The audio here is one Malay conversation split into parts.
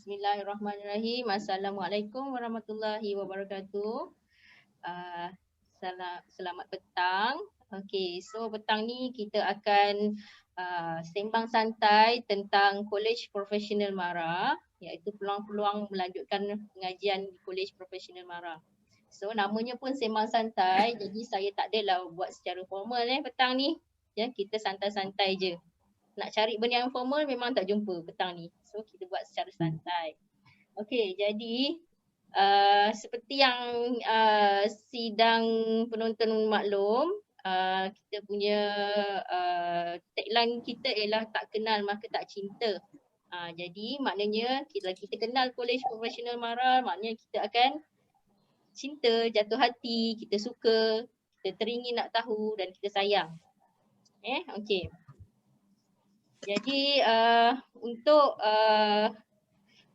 Bismillahirrahmanirrahim. Assalamualaikum warahmatullahi wabarakatuh. Uh, Selamat petang. Okey, so petang ni kita akan sembang santai tentang Kolej Profesional MARA, iaitu peluang-peluang melanjutkan pengajian di Kolej Profesional MARA. So namanya pun sembang santai, jadi saya tak adalah buat secara formal petang ni. Ya, kita santai-santai je. Nak cari benda yang formal memang tak jumpa petang ni. So kita buat secara santai. Okey, jadi seperti yang sidang penonton maklum, kita punya tagline kita ialah tak kenal maka tak cinta. Jadi maknanya kita kenal Kolej Profesional MARA, maknanya kita akan cinta, jatuh hati, kita suka, kita teringin nak tahu dan kita sayang. Okey. Jadi untuk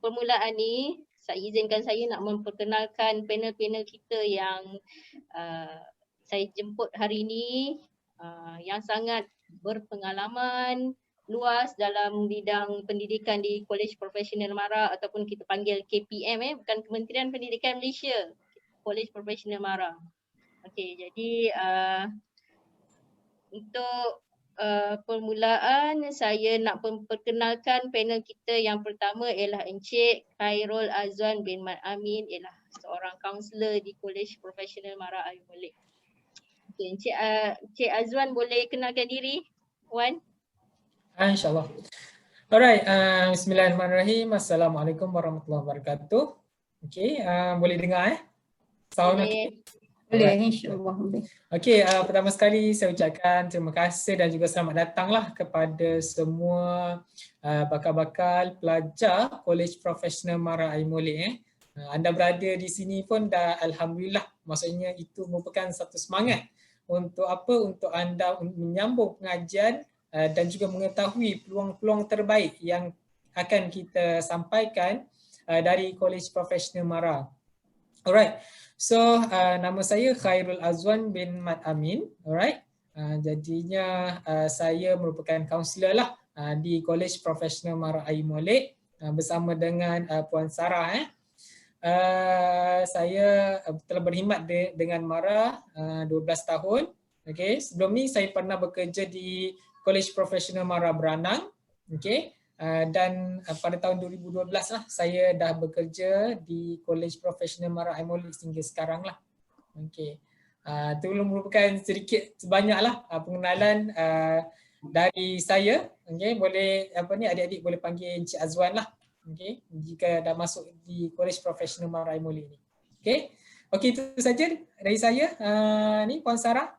permulaan ni, izinkan saya nak memperkenalkan panel-panel kita yang saya jemput hari ini, yang sangat berpengalaman luas dalam bidang pendidikan di Kolej Profesional MARA ataupun kita panggil KPM, bukan Kementerian Pendidikan Malaysia, Kolej Profesional MARA. Okey, jadi untuk permulaan saya nak memperkenalkan panel kita yang pertama ialah Encik Khairul Azwan bin Mat Amin, ialah seorang kaunselor di Kolej Profesional MARA Ayu Molek. Okay, Encik Azwan boleh kenalkan diri, Wan? InsyaAllah. Alright, bismillahirrahmanirrahim. Assalamualaikum warahmatullahi wabarakatuh. Okay, boleh dengar sound okay? Boleh, insyaAllah. Okey, pertama sekali saya ucapkan terima kasih dan juga selamat datanglah kepada semua bakal-bakal pelajar Kolej Profesional MARA Ayu Molek. Anda berada di sini pun dah alhamdulillah, maksudnya itu merupakan satu semangat untuk apa? Untuk anda menyambung pengajian dan juga mengetahui peluang-peluang terbaik yang akan kita sampaikan dari Kolej Profesional MARA. Alright. So nama saya Khairul Azwan bin Mat Amin, alright. Jadinya saya merupakan kaunselor lah di Kolej Profesional MARA Ayu Molek bersama dengan Puan Sarah. Saya telah berkhidmat dengan MARA 12 tahun. Okay. Sebelum ni saya pernah bekerja di Kolej Profesional MARA Beranang. Okay. Dan pada tahun 2012 lah saya dah bekerja di Kolej Profesional MARA Ayu Molek sehingga sekarang lah. Okey. Itu merupakan sedikit sebanyaklah pengenalan dari saya. Okey, boleh adik-adik boleh panggil Encik Azwan lah. Okey, jika dah masuk di Kolej Profesional MARA Ayu Molek ni. Okey. Okey, itu saja dari saya. Ni Puan Sarah.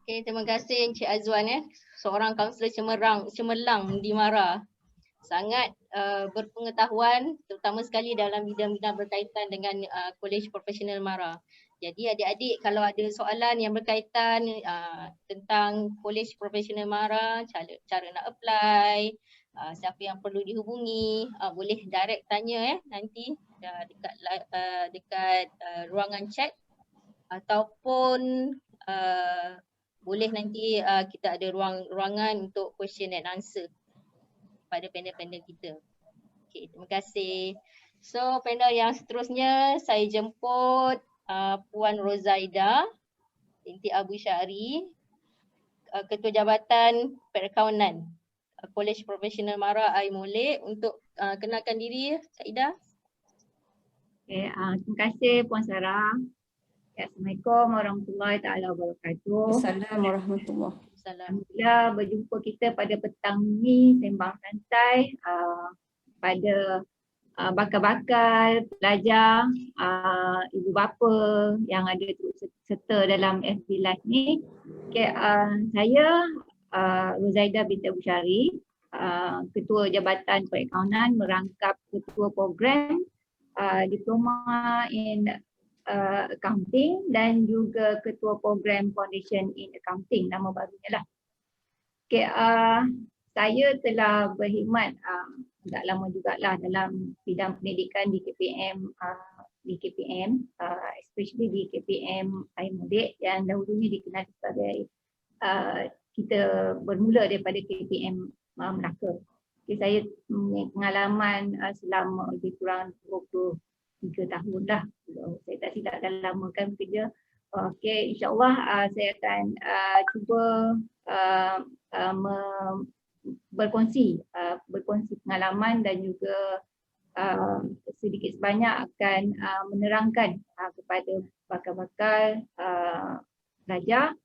Okey, terima kasih Encik Azwan seorang kaunselor cemerlang di MARA. Sangat berpengetahuan terutama sekali dalam bidang-bidang berkaitan dengan Kolej Profesional MARA. Jadi adik-adik kalau ada soalan yang berkaitan tentang Kolej Profesional MARA, cara nak apply, siapa yang perlu dihubungi, boleh direct tanya nanti dekat ruangan chat ataupun boleh nanti kita ada ruangan untuk question and answer pada panel-panel kita. Okey, terima kasih. So panel yang seterusnya saya jemput Puan Rozaida binti Abu Syari, Ketua Jabatan Perakaunan Kolej Profesional MARA Ayu Molek, untuk kenalkan diri, Saidah. Okay, terima kasih Puan Sarah. Assalamualaikum warahmatullahi wabarakatuh. Assalamualaikum warahmatullahi wabarakatuh. Alhamdulillah berjumpa kita pada petang ni sembang santai pada bakal-bakal pelajar, ibu bapa yang ada serta dalam FB Live ni. Okay, saya Rozaida binti Abu Syari, Ketua Jabatan Perakaunan, merangkap Ketua Program Diploma in Accounting dan juga Ketua Program Foundation in Accounting, nama barunya lah. Okay, saya telah berkhidmat agak lama jugalah dalam bidang pendidikan di KPM, especially di KPM Ayu Molek yang dahulunya dikenal sebagai kita bermula daripada KPM Melaka. Okay, saya punya pengalaman selama lebih kurang 23 tahun dah. Kalau saya tak silap dah lama kan bekerja. Okey, insyaAllah saya akan cuba berkongsi pengalaman dan juga sedikit sebanyak akan menerangkan kepada bakal-bakal pelajar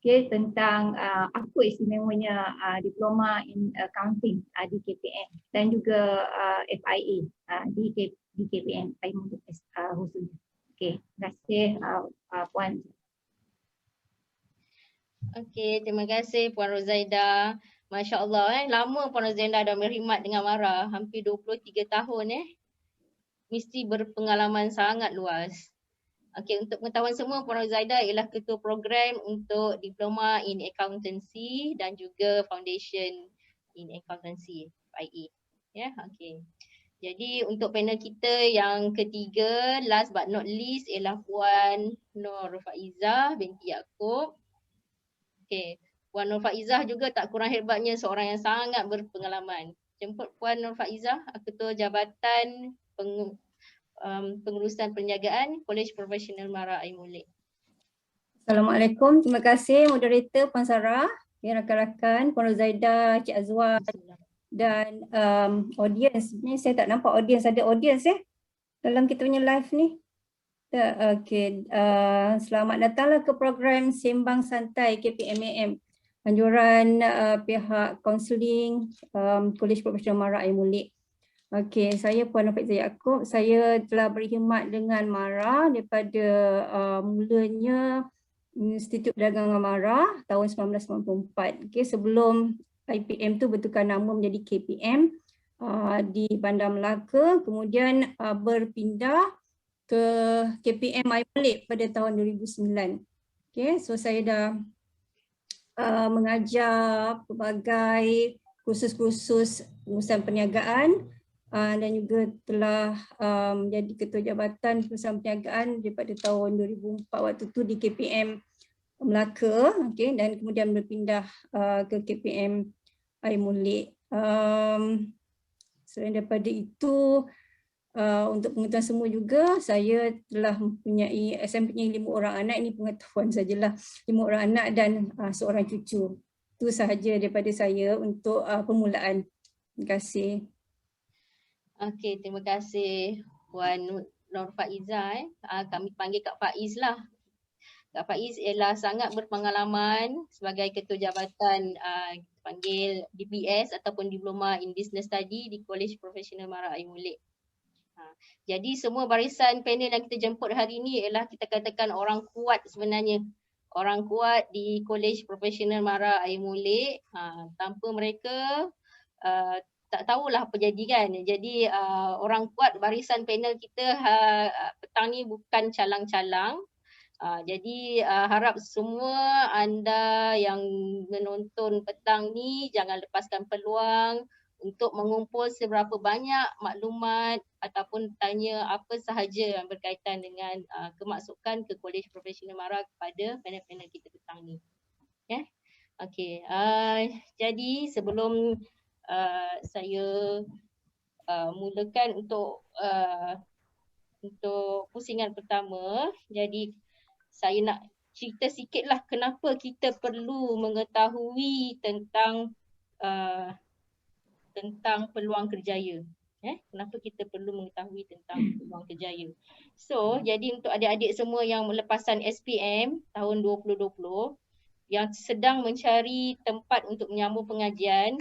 tentang apa istimewanya diploma in accounting di KPM dan juga FIA di KPM khususnya. Okey, terima kasih Puan. Okey, terima kasih Puan Rozaida. Masya Allah lama Puan Rozaida dah berkhidmat dengan MARA, hampir 23 tahun mesti berpengalaman sangat luas. Okey, untuk pengetahuan semua, Puan Rozaida ialah ketua program untuk Diploma in Accountancy dan juga Foundation in Accountancy, FIA. Ya, okey. Jadi untuk panel kita yang ketiga, last but not least ialah Puan Nur Faizah binti Yaakob. Okey, Puan Nur Faizah juga tak kurang hebatnya seorang yang sangat berpengalaman. Jemput Puan Nur Faizah, Ketua Jabatan Pengurusan Perniagaan Kolej Profesional MARA Air Molek. Assalamualaikum, terima kasih moderator Puan Sarah, rakan-rakan Puan Rozaida, Cik Azwar dan audience. Ni saya tak nampak audience, ada audience dalam kita punya live ni. Okey, selamat datanglah ke program Sembang Santai KPMAM. Anjuran pihak kaunseling Kolej Profesional MARA Air Molek. Okey, saya Puan Nur Faizah Yaakob. Saya telah berkhidmat dengan MARA daripada mulanya Institut Perdagangan MARA tahun 1994. Okey, sebelum IPM tu bertukar nama menjadi KPM di Bandar Melaka, kemudian berpindah ke KPM Air Molek pada tahun 2009. Okay, so saya dah mengajar pelbagai kursus-kursus pengurusan perniagaan dan juga telah menjadi ketua jabatan pengurusan perniagaan daripada tahun 2004 waktu tu di KPM Melaka, okay, dan kemudian berpindah ke KPM Air Molek. Selain daripada itu, untuk pengetahuan semua juga, saya telah mempunyai, saya mempunyai 5 orang anak, ini pengetahuan sajalah, 5 orang anak dan seorang cucu. Itu sahaja daripada saya untuk permulaan. Terima kasih. Okey, terima kasih Puan Nur Faizah. Kami panggil Kak Faiz lah. Kak Faiz ialah sangat berpengalaman sebagai ketua jabatan panggil DBS ataupun Diploma in Business Study di Kolej Profesional MARA Air Molek. Jadi semua barisan panel yang kita jemput hari ini ialah kita katakan orang kuat sebenarnya. Orang kuat di Kolej Profesional MARA Air Molek. Tanpa mereka tak tahulah apa jadi kan. Jadi orang kuat barisan panel kita petang ni bukan calang-calang. Jadi harap semua anda yang menonton petang ni jangan lepaskan peluang untuk mengumpul seberapa banyak maklumat ataupun tanya apa sahaja yang berkaitan dengan kemasukan ke Kolej Profesional MARA kepada panel-panel kita petang ni. Okay. Okay. Jadi sebelum saya mulakan untuk pusingan pertama, jadi saya nak cerita sikitlah kenapa kita perlu mengetahui tentang peluang kerjaya. Kenapa kita perlu mengetahui tentang peluang kerjaya. So, jadi untuk adik-adik semua yang melepasan SPM tahun 2020 yang sedang mencari tempat untuk menyambung pengajian,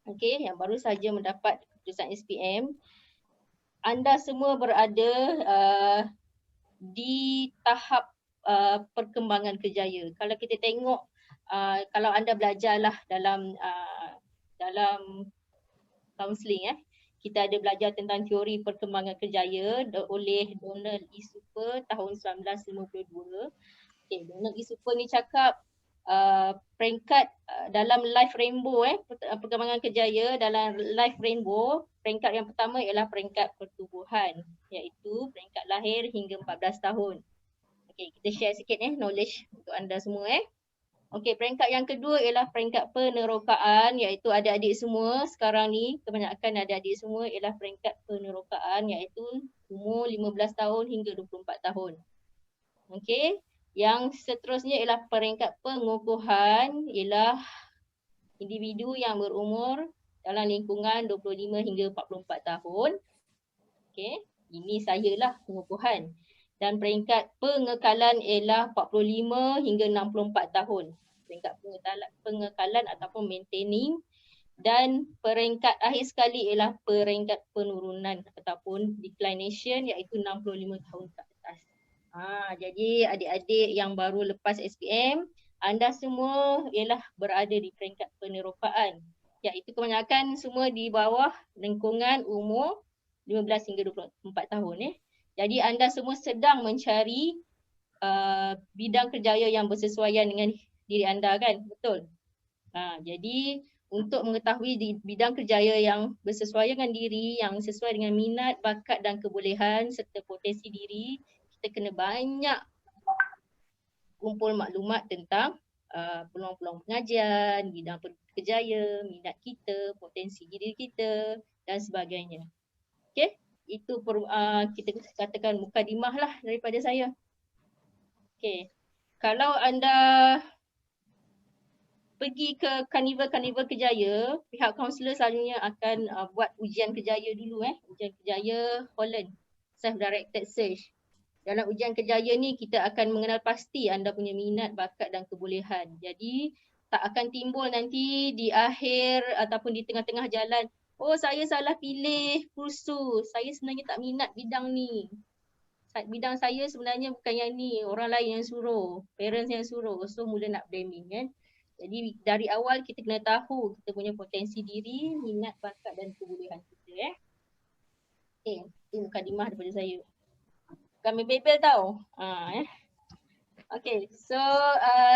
okey, yang baru saja mendapat keputusan SPM, anda semua berada di tahap perkembangan kerjaya. Kalau kita tengok, kalau anda belajarlah dalam kaunseling, kita ada belajar tentang teori perkembangan kerjaya oleh Donald E. Super tahun 1952. Okay, Donald E. Super ni cakap peringkat dalam Life Rainbow, perkembangan kerjaya dalam Life Rainbow, peringkat yang pertama ialah peringkat pertubuhan, iaitu peringkat lahir hingga 14 tahun. Okay, kita share sikit knowledge untuk anda semua. Okey, peringkat yang kedua ialah peringkat penerokaan, iaitu adik-adik semua sekarang ni, kebanyakan adik-adik semua ialah peringkat penerokaan, iaitu umur 15 tahun hingga 24 tahun. Okey, yang seterusnya ialah peringkat pengukuhan, ialah individu yang berumur dalam lingkungan 25 hingga 44 tahun. Okey, ini sayalah pengukuhan. Dan peringkat pengekalan ialah 45 hingga 64 tahun. Peringkat pengekalan ataupun maintaining. Dan peringkat akhir sekali ialah peringkat penurunan ataupun declination, iaitu 65 tahun ke atas. Jadi adik-adik yang baru lepas SPM, anda semua ialah berada di peringkat penerokaan, iaitu kebanyakan semua di bawah lingkungan umur 15 hingga 24 tahun. Jadi anda semua sedang mencari bidang kerjaya yang bersesuaian dengan diri anda, kan? Betul? Jadi untuk mengetahui di bidang kerjaya yang bersesuaian dengan diri, yang sesuai dengan minat, bakat dan kebolehan serta potensi diri, kita kena banyak kumpul maklumat tentang peluang-peluang pengajian, bidang kerjaya, minat kita, potensi diri kita dan sebagainya. Okey, itu kita katakan mukadimah lah daripada saya. Okey, kalau anda pergi ke karnival-karnival kerjaya, pihak kaunselor selalunya akan buat ujian kerjaya dulu, ujian kerjaya Holland, self-directed search. Dalam ujian kerjaya ni kita akan mengenal pasti anda punya minat, bakat dan kebolehan. Jadi tak akan timbul nanti di akhir ataupun di tengah-tengah jalan, oh saya salah pilih kursus, saya sebenarnya tak minat bidang ni. Bidang saya sebenarnya bukan yang ni, orang lain yang suruh, parents yang suruh. So mula nak blaming, kan. Jadi dari awal kita kena tahu kita punya potensi diri, minat, bakat dan kebolehan kita. Okay, itu mukadimah daripada saya. Kami bebel tau. Okay, so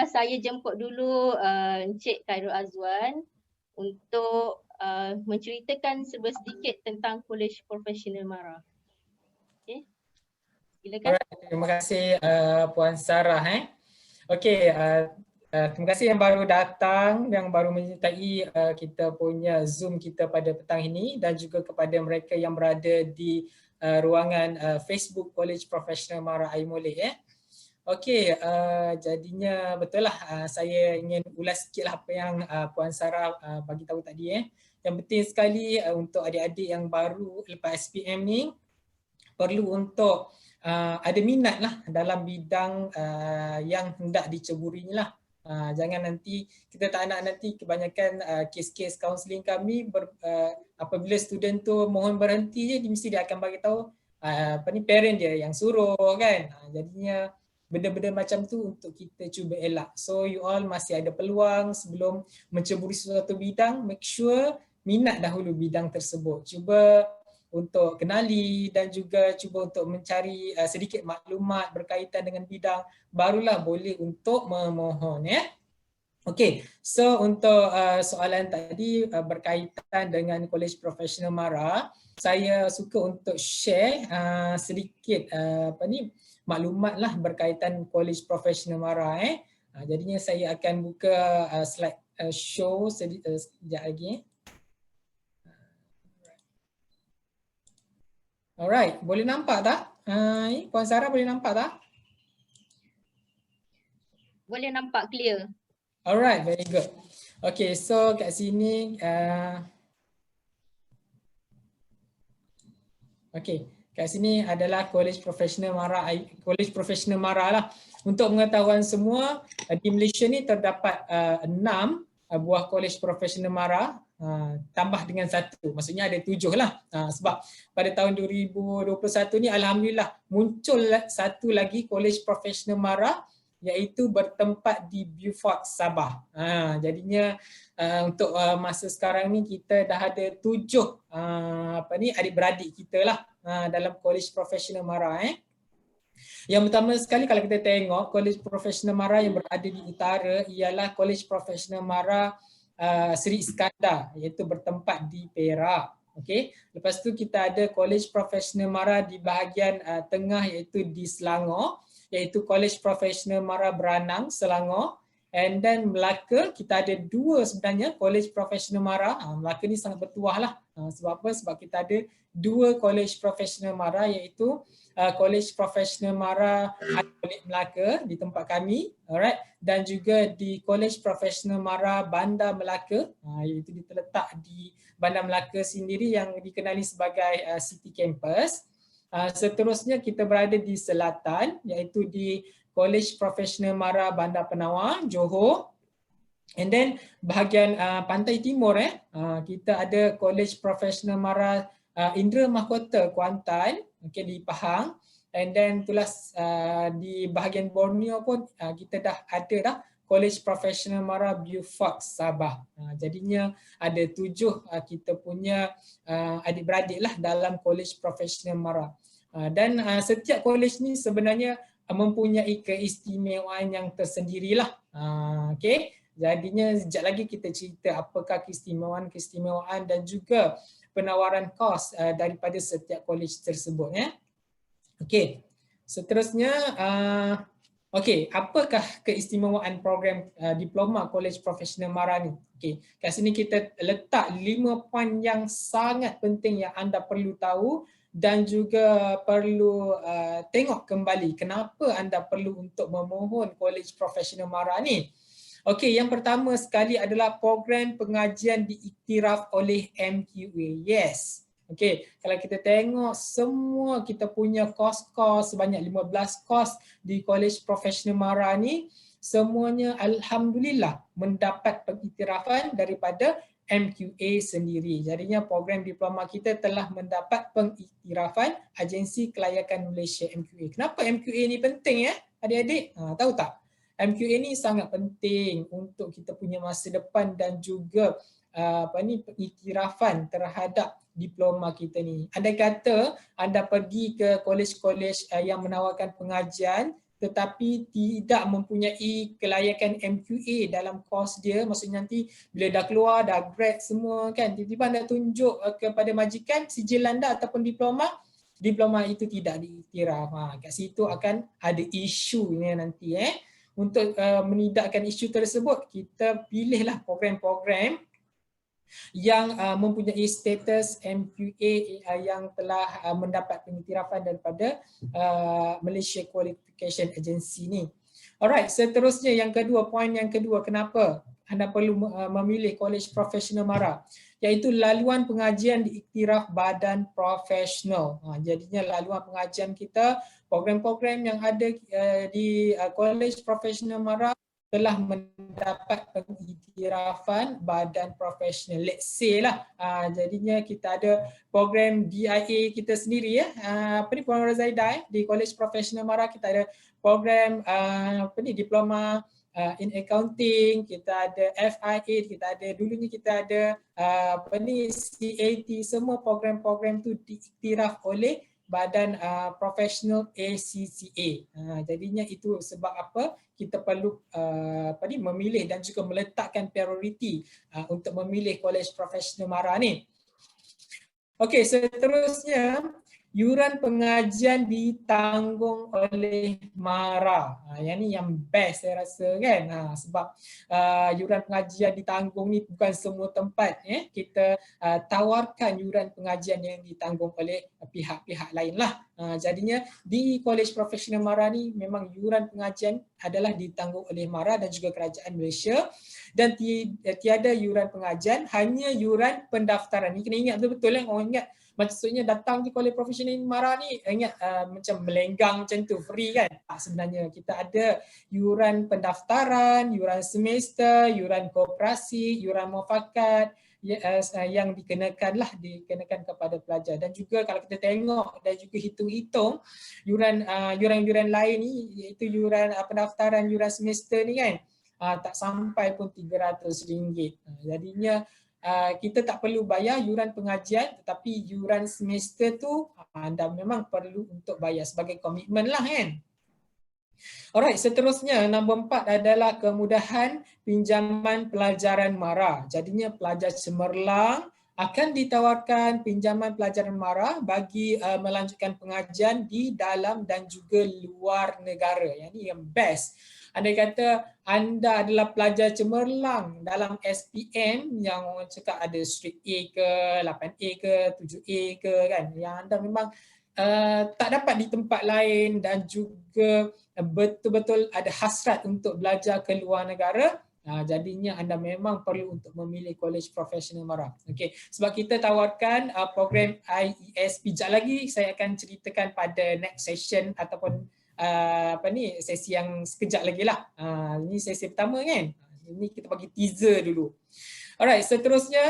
saya jemput dulu Encik Khairul Azwan untuk menceritakan sedikit tentang College Professional Mara. Okay, silakan. Alright, terima kasih Puan Sarah. Okay, terima kasih yang baru datang, yang baru menyertai kita punya Zoom kita pada petang ini, dan juga kepada mereka yang berada di ruangan Facebook College Professional Mara Aimolek. Okey, jadinya betul lah, saya ingin ulas sikit lah apa yang Puan Sarah bagi tahu tadi. Yang penting sekali untuk adik-adik yang baru lepas SPM ni, perlu untuk ada minat lah dalam bidang yang hendak diceburinya lah. Jangan nanti, kita tak nak nanti kebanyakan kes-kes kaunseling kami apabila student tu mohon berhenti je, mesti dia akan bagi tahu parent dia yang suruh, kan. Jadinya benda-benda macam tu untuk kita cuba elak. So you all masih ada peluang sebelum menceburi sesuatu bidang, make sure minat dahulu bidang tersebut. Cuba untuk kenali dan juga cuba untuk mencari sedikit maklumat berkaitan dengan bidang, barulah boleh untuk memohon. Okey, so untuk soalan tadi berkaitan dengan College Professional Mara, saya suka untuk share sedikit maklumat lah berkaitan College Professional Mara. Jadinya saya akan buka slide show sekejap lagi. Alright, boleh nampak tak? Puan Sarah boleh nampak tak? Boleh nampak clear. Alright, very good. Okay, so kat sini, kat sini adalah College Professional Mara lah. Untuk pengetahuan semua, di Malaysia ni terdapat 6 buah College Professional Mara. Tambah dengan 1, maksudnya ada 7 lah. Sebab pada tahun 2021 ni alhamdulillah muncul satu lagi College Professional Mara, iaitu bertempat di Beaufort, Sabah. Jadinya untuk masa sekarang ni kita dah ada 7 adik-beradik kita lah dalam College Professional Mara. Yang pertama sekali kalau kita tengok College Professional Mara yang berada di utara ialah College Professional Mara Seri Iskandar, iaitu bertempat di Perak. Okey. Lepas tu kita ada College Professional Mara di bahagian tengah, iaitu di Selangor, iaitu College Professional Mara Beranang, Selangor. And then Melaka kita ada 2 sebenarnya College Professional MARA. Melaka ni sangat bertuah lah. Sebab apa? Sebab kita ada 2 College Professional MARA, iaitu College Professional MARA Melaka di tempat kami, alright, dan juga di College Professional MARA Bandar Melaka, iaitu terletak di Bandar Melaka sendiri yang dikenali sebagai City Campus. Seterusnya kita berada di selatan, iaitu di College Professional MARA Bandar Penawar, Johor. And then bahagian pantai timur kita ada College Professional MARA Indra Mahkota Kuantan, okay, di Pahang. And then itulah di bahagian Borneo pun kita dah ada College Professional MARA Beaufort Sabah. Jadinya ada 7 kita punya adik-beradik lah dalam College Professional MARA. Dan setiap college ni sebenarnya mempunyai keistimewaan yang tersendirilah. Okay. Jadinya sekejap lagi kita cerita apakah keistimewaan dan juga penawaran kos daripada setiap college tersebut ya. Okey. Seterusnya okey, apakah keistimewaan program diploma College Professional MARA ni? Okey, kat sini kita letak 5 poin yang sangat penting yang anda perlu tahu dan juga perlu tengok kembali kenapa anda perlu untuk memohon College Professional MARA ni. Okey, yang pertama sekali adalah program pengajian diiktiraf oleh MQA. Yes. Okey, kalau kita tengok semua kita punya kos-kos sebanyak 15 kos di College Professional MARA ni, semuanya alhamdulillah mendapat pengiktirafan daripada MQA sendiri. Jadinya program diploma kita telah mendapat pengiktirafan Agensi Kelayakan Malaysia MQA. Kenapa MQA ni penting ya, adik-adik? Tahu tak? MQA ni sangat penting untuk kita punya masa depan dan juga pengiktirafan terhadap diploma kita ni. Andai kata anda pergi ke kolej-kolej yang menawarkan pengajian tetapi tidak mempunyai kelayakan MQA dalam kos dia, maksudnya nanti bila dah keluar, dah grad semua kan, tiba-tiba anda tunjuk kepada majikan sijil anda ataupun diploma itu tidak diiktiraf. Kat situ akan ada isunya nanti Untuk menidakkan isu tersebut, kita pilihlah program-program yang mempunyai status MQA yang telah mendapat pengiktirafan daripada Malaysia Qualification Agency ni. Alright, seterusnya yang kedua, poin yang kedua, kenapa anda perlu memilih College Professional MARA, iaitu laluan pengajian diiktiraf badan profesional. Jadinya laluan pengajian kita, program-program yang ada di College Professional MARA telah mendapat pengiktirafan badan profesional. Let's say lah, jadinya kita ada program DIA kita sendiri Puan Rozaidah di College Professional MARA, kita ada program diploma in accounting, kita ada FIA, kita ada dulunya kita ada CAT, semua program-program tu diiktiraf oleh badan profesional ACCA. Jadinya itu sebab apa kita perlu memilih dan juga meletakkan prioriti untuk memilih College Professional MARA ni. Okey, seterusnya yuran pengajian ditanggung oleh MARA. Yang ni yang best saya rasa kan. Sebab yuran pengajian ditanggung ni bukan semua tempat kita tawarkan yuran pengajian yang ditanggung oleh pihak-pihak lain lah. Jadinya di College Professional MARA ni memang yuran pengajian adalah ditanggung oleh MARA dan juga Kerajaan Malaysia, dan tiada yuran pengajian, hanya yuran pendaftaran. Ni kena ingat betul-betul orang ingat maksudnya datang di College Professional MARA ni ingat macam melenggang macam tu, free kan. Sebenarnya kita ada yuran pendaftaran, yuran semester, yuran koperasi, yuran muafakat yang dikenakan kepada pelajar. Dan juga kalau kita tengok dan juga hitung-hitung yuran-yuran lain ni, iaitu yuran pendaftaran, yuran semester ni kan, tak sampai pun RM300. Jadinya kita tak perlu bayar yuran pengajian, tetapi yuran semester tu anda memang perlu untuk bayar sebagai komitmen lah kan. Alright, seterusnya nombor 4 adalah kemudahan pinjaman pelajaran MARA. Jadinya pelajar cemerlang akan ditawarkan pinjaman pelajaran MARA bagi melanjutkan pengajian di dalam dan juga luar negara. Yang ni yang best. Andai kata anda adalah pelajar cemerlang dalam SPM yang orang cakap ada straight A ke, 8A ke, 7A ke kan, yang anda memang tak dapat di tempat lain dan juga betul-betul ada hasrat untuk belajar ke luar negara, jadinya anda memang perlu untuk memilih College Professional MARA. Okey, sebab kita tawarkan program IES. Sekejap lagi saya akan ceritakan pada next session ataupun sesi yang sekejap lagi lah. Ini sesi pertama kan. Ini kita bagi teaser dulu. Alright, seterusnya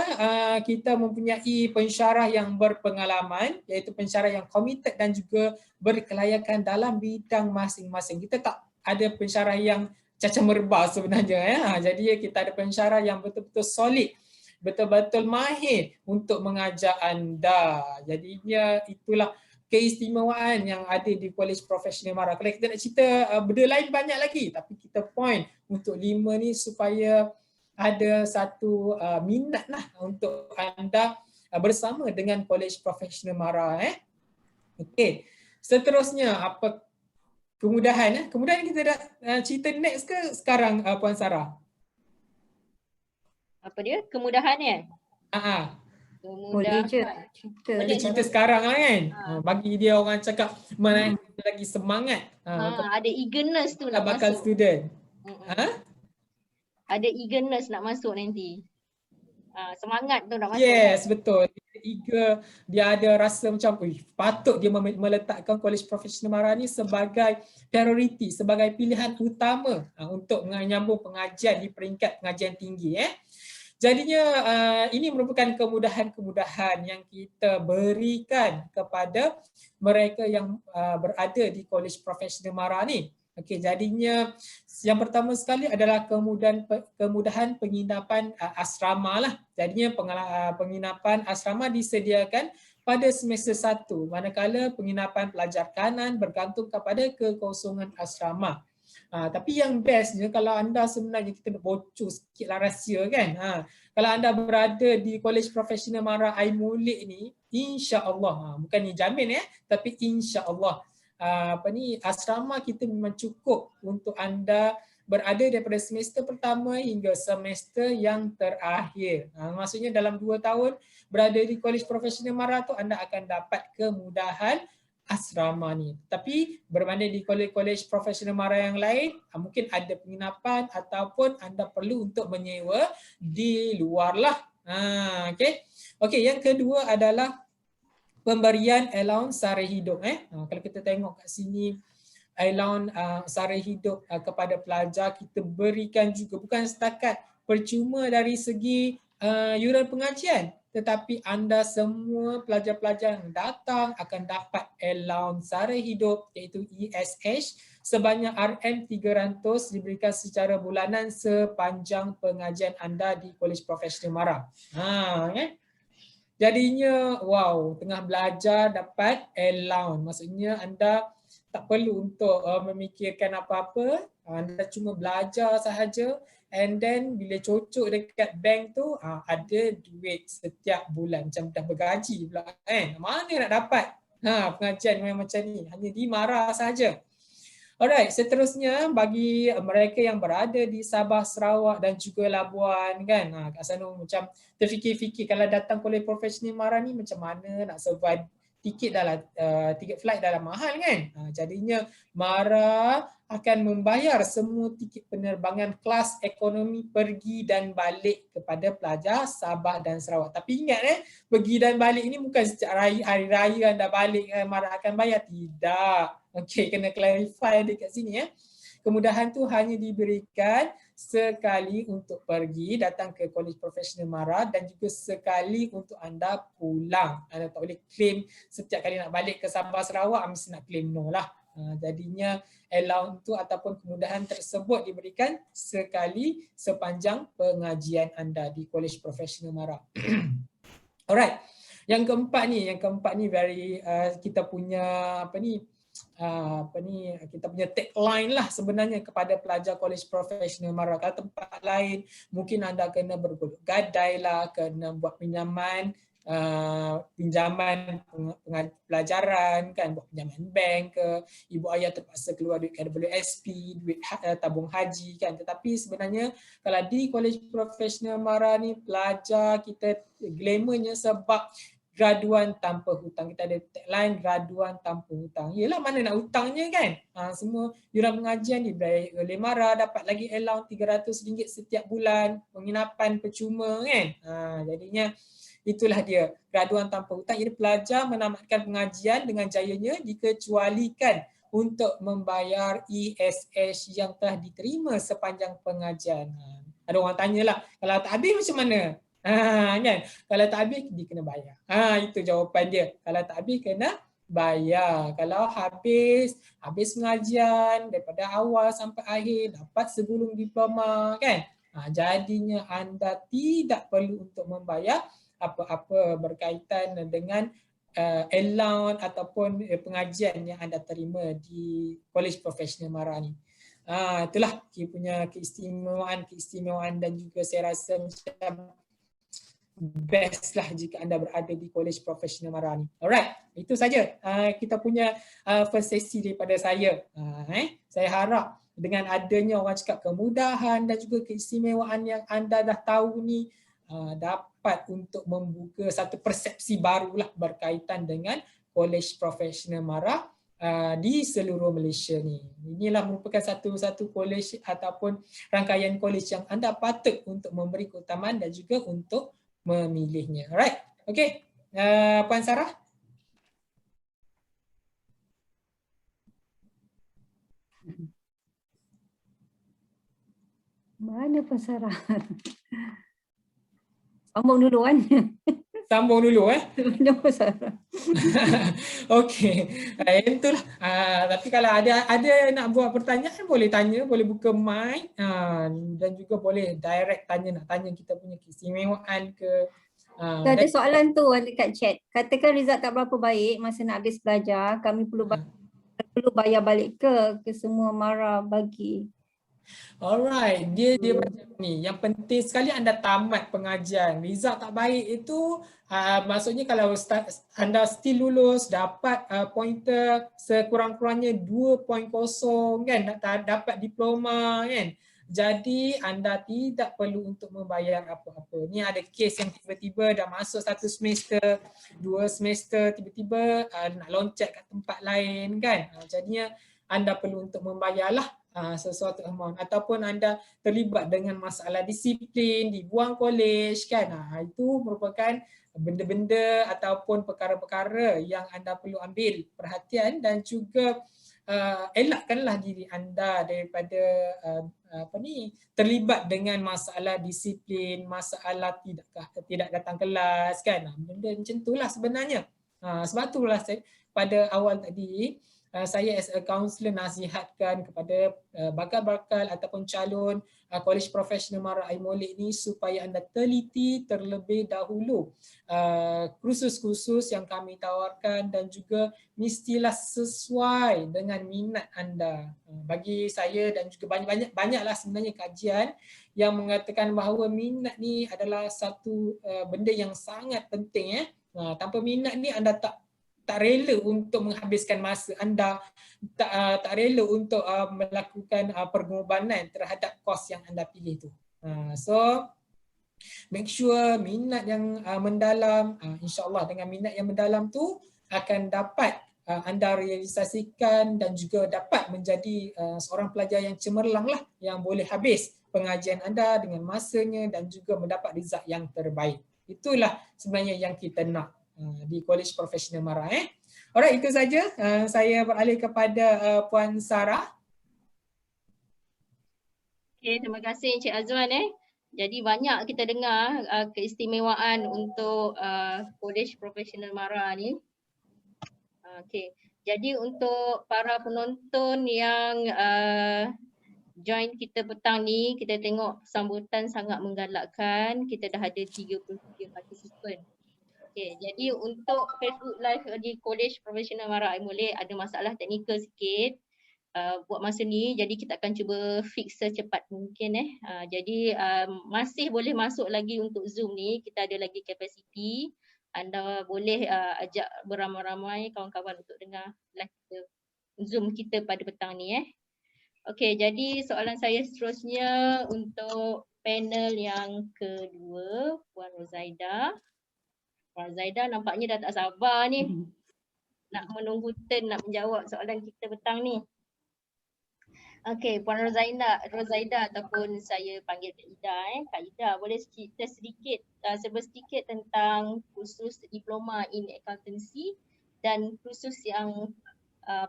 kita mempunyai pensyarah yang berpengalaman, iaitu pensyarah yang komited dan juga berkelayakan dalam bidang masing-masing. Kita tak ada pensyarah yang caca merbah sebenarnya ya. Jadi kita ada pensyarah yang betul-betul solid, betul-betul mahir untuk mengajar anda. Jadinya itulah keistimewaan yang ada di College Professional MARA. Kalau kita nak cerita benda lain banyak lagi, tapi kita point untuk 5 ni supaya ada satu minat lah untuk anda bersama dengan College Professional MARA. Okey, seterusnya apa kemudahan? Kemudahan kita dah cerita next ke sekarang Puan Sarah? Apa dia? Kemudahannya? Boleh je cerita. Boleh cerita sekarang lah kan. Bagi dia orang cakap mana lagi semangat. Ada eagerness tu nak bakal masuk. Student. Ada eagerness nak masuk nanti. Semangat tu nak masuk. Yes, betul. Dia eager, dia ada rasa macam patut dia meletakkan College Professional MARA ni sebagai priority, sebagai pilihan utama untuk menyambung pengajian di peringkat pengajian tinggi. Jadinya ini merupakan kemudahan-kemudahan yang kita berikan kepada mereka yang berada di College Professional MARA ni. Okey, jadinya yang pertama sekali adalah kemudahan penginapan asrama lah. Jadinya penginapan asrama disediakan pada semester 1, manakala penginapan pelajar kanan bergantung kepada kekosongan asrama. Tapi yang bestnya kalau anda sebenarnya, kita nak bocor sikitlah rahsia kan. Kalau anda berada di College Professional MARA Aimolek ni, insya-Allah, bukan ni jamin tapi insya-Allah asrama kita memang cukup untuk anda berada daripada semester pertama hingga semester yang terakhir. Maksudnya dalam 2 tahun berada di College Professional MARA tu anda akan dapat kemudahan asrama ni. Tapi berbanding di kolej-kolej profesional MARA yang lain, mungkin ada penginapan ataupun anda perlu untuk menyewa di luar lah. Okey, yang kedua adalah pemberian allowance sara hidup. Kalau kita tengok kat sini, allowance sara hidup kepada pelajar kita berikan juga, bukan setakat percuma dari segi yuran pengajian, tetapi anda semua pelajar-pelajar yang datang akan dapat allowance sara hidup iaitu ESH sebanyak RM300 diberikan secara bulanan sepanjang pengajian anda di College Professional MARA. Jadinya wow, tengah belajar dapat allowance. Maksudnya anda tak perlu untuk memikirkan apa-apa, anda cuma belajar sahaja. And then bila cocok dekat bank tu ada duit setiap bulan, macam dah bergaji pula kan. Mana nak dapat pengajian macam ni, hanya di MARA sahaja. Alright, seterusnya bagi mereka yang berada di Sabah, Sarawak dan juga Labuan kan. Kat sana macam terfikir-fikir kalau datang College Professional MARA ni macam mana nak survive, tiket flight dah mahal kan. Jadinya MARA akan membayar semua tiket penerbangan kelas ekonomi pergi dan balik kepada pelajar Sabah dan Sarawak. Tapi ingat pergi dan balik ini bukan setiap hari raya anda balik MARA akan bayar, tidak. Okey, kena clarify dekat sini Kemudahan tu hanya diberikan sekali untuk pergi datang ke College Professional MARA dan juga sekali untuk anda pulang. Anda tak boleh claim setiap kali nak balik ke Sabah Sarawak mesti nak claim, no lah. Jadinya allowance tu ataupun kemudahan tersebut diberikan sekali sepanjang pengajian anda di College Professional MARA. Alright. Yang keempat ni very kita punya kita punya tagline lah sebenarnya kepada pelajar College Professional Mara. Kalau tempat lain mungkin anda kena bergolok gadai lah, kena buat pinjaman pelajaran kan, buat pinjaman bank ke, ibu ayah terpaksa keluar duit KWSP, duit tabung haji kan. Tetapi sebenarnya kalau di College Professional Mara ni pelajar kita glamournya sebab graduan tanpa hutang. Kita ada tagline graduan tanpa hutang. Yelah, mana nak hutangnya kan? Semua yuran pengajian dibayar oleh Mara, dapat lagi allowance RM300 setiap bulan, penginapan percuma kan? Jadinya itulah dia, graduan tanpa hutang. Jadi pelajar menamatkan pengajian dengan jayanya dikecualikan untuk membayar ESH yang telah diterima sepanjang pengajian. Ada orang tanyalah, kalau tak habis macam mana? Kan? Kalau tak habis dia kena bayar. Itu jawapan dia. Kalau tak habis kena bayar. Kalau habis pengajian daripada awal sampai akhir dapat sebelum diploma kan. Jadinya anda tidak perlu untuk membayar apa-apa berkaitan dengan allowance ataupun pengajian yang anda terima di College Professional Mara ni. Itulah punya keistimewaan dan juga saya rasa macam best lah jika anda berada di College Professional Mara ni. Alright, itu saja kita punya first sesi daripada saya. Saya harap dengan adanya orang cakap kemudahan dan juga keistimewaan yang anda dah tahu ni dapat untuk membuka satu persepsi barulah berkaitan dengan College Professional Mara di seluruh Malaysia ni. Inilah merupakan satu college ataupun rangkaian college yang anda patut untuk memberi keutamaan dan juga untuk memilihnya. Alright, okay. Puan Sarah. Mana Puan Sarah? Sambung dulu kan? Sambung dulu Mana Puan Sarah? Okey, itulah. Tapi kalau ada nak buat pertanyaan boleh tanya, boleh buka mic dan juga boleh direct nak tanya kita punya keistimewaan ke. Ada soalan tu dekat chat. Katakan result tak berapa baik masa nak habis belajar, kami perlu bayar balik ke semua Mara bagi. Alright, dia macam ni. Yang penting sekali anda tamat pengajian. Result tak baik itu maksudnya kalau anda still lulus, dapat pointer sekurang-kurangnya 2.0 kan, dapat diploma kan. Jadi anda tidak perlu untuk membayar apa-apa. Ni ada kes yang tiba-tiba dah masuk 1 semester, 2 semester, tiba-tiba nak loncat kat tempat lain kan. Jadinya anda perlu untuk membayarlah sesuatu amount, ataupun anda terlibat dengan masalah disiplin, dibuang college kan. Itu merupakan benda-benda ataupun perkara-perkara yang anda perlu ambil perhatian dan juga elakkanlah diri anda daripada terlibat dengan masalah disiplin, masalah tidak datang kelas kan. Benda macam itulah sebenarnya. Sebab itulah pada awal tadi saya as a counselor nasihatkan kepada bakal-bakal ataupun calon College Professional Mara Aimolek ni supaya anda teliti terlebih dahulu kursus-kursus yang kami tawarkan dan juga mestilah sesuai dengan minat anda. Bagi saya dan juga banyaklah sebenarnya kajian yang mengatakan bahawa minat ni adalah satu benda yang sangat penting. Tanpa minat ni anda tak rela untuk menghabiskan masa anda, tak rela untuk melakukan pengorbanan terhadap kos yang anda pilih tu. So make sure minat yang mendalam, insya-Allah dengan minat yang mendalam tu akan dapat anda realisasikan dan juga dapat menjadi seorang pelajar yang cemerlang lah, yang boleh habis pengajian anda dengan masanya dan juga mendapat result yang terbaik. Itulah sebenarnya yang kita nak di College Professional Mara. Alright, itu saja. Saya beralih kepada Puan Sarah. Okay, terima kasih Encik Azwan. Jadi banyak kita dengar keistimewaan untuk College Professional Mara ni. Okay, jadi untuk para penonton yang join kita petang ni, kita tengok sambutan sangat menggalakkan. Kita dah ada 33 partisipan. Okay, jadi untuk Facebook Live di College Profesional Mara Aimolek ada masalah teknikal sikit buat masa ni, jadi kita akan cuba fix secepat mungkin jadi masih boleh masuk lagi untuk Zoom ni, kita ada lagi kapasiti. Anda boleh ajak beramai-ramai kawan-kawan untuk dengar live kita, Zoom kita pada petang ni Okey, jadi soalan saya seterusnya untuk panel yang kedua, Puan Rozaida. Puan Rozaida nampaknya dah tak sabar ni nak menunggu turn nak menjawab soalan kita petang ni. Okey, Puan Rozaida ataupun saya panggil Kak Ida Kak Ida, boleh cerita sedikit, serba sedikit tentang kursus diploma in accountancy dan kursus yang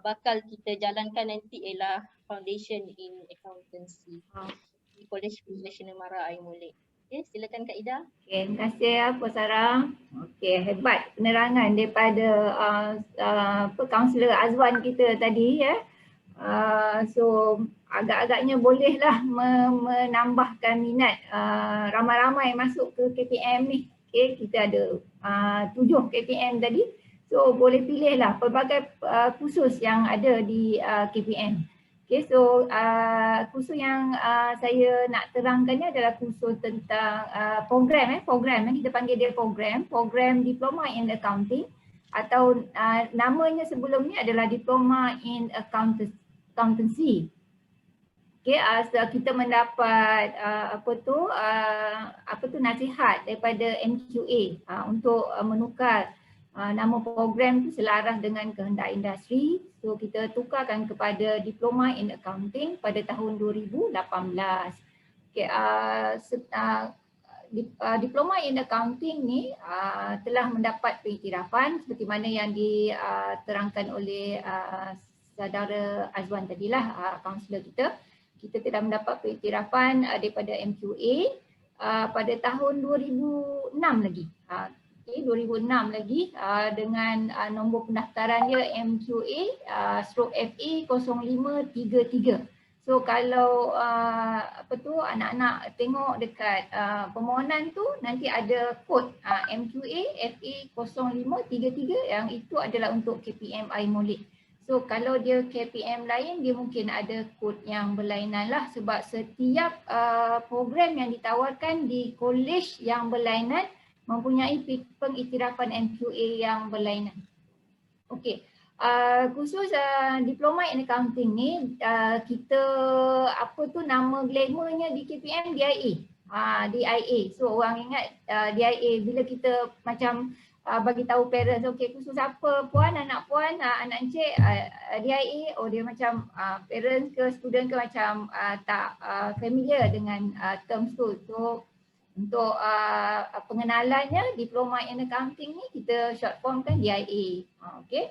bakal kita jalankan nanti ialah Foundation in Accountancy di College Profesional Mara Aimolek. Okey, silakan Kak Ida. Okay, terima kasih Puan Sarah. Okay, hebat penerangan daripada Kaunselor Azwan kita tadi So agak-agaknya bolehlah menambahkan minat ramai-ramai masuk ke KPM ni. Okay, kita ada 7 KPM tadi. So boleh pilihlah pelbagai kursus yang ada di KPM. Okay, so kursus yang saya nak terangkan ni adalah kursus tentang program kita panggil dia program Diploma in Accounting atau namanya sebelum ni adalah Diploma in Accountancy. Okay, so kita mendapat nasihat daripada MQA untuk menukar nama program tu selaras dengan kehendak industri. So kita tukarkan kepada Diploma in Accounting pada tahun 2018. Okay, Diploma in Accounting ni telah mendapat pengiktirafan seperti mana yang diterangkan oleh Saudara Azwan tadilah, kaunselor kita. Kita telah mendapat pengiktirafan daripada MQA pada tahun 2006 lagi. 2006 lagi dengan nombor pendaftaran dia MQA/FA 0533. So kalau anak-anak tengok dekat permohonan tu nanti ada kod MQA FA 0533 yang itu adalah untuk KPM Aimolek. So kalau dia KPM lain dia mungkin ada kod yang berlainan lah sebab setiap program yang ditawarkan di college yang berlainan mempunyai pengiktirafan MQA yang berlainan. Okey. Khusus Diploma in Accounting ni kita nama glamournya di KPM DIA. DIA. So orang ingat DIA bila kita macam bagi tahu parents, okey khusus apa puan, anak puan, anak encik DIA, dia macam parents ke student ke macam tak familiar dengan terms tu. So untuk pengenalannya Diploma in Accounting ni kita short form kan DIA. Okey.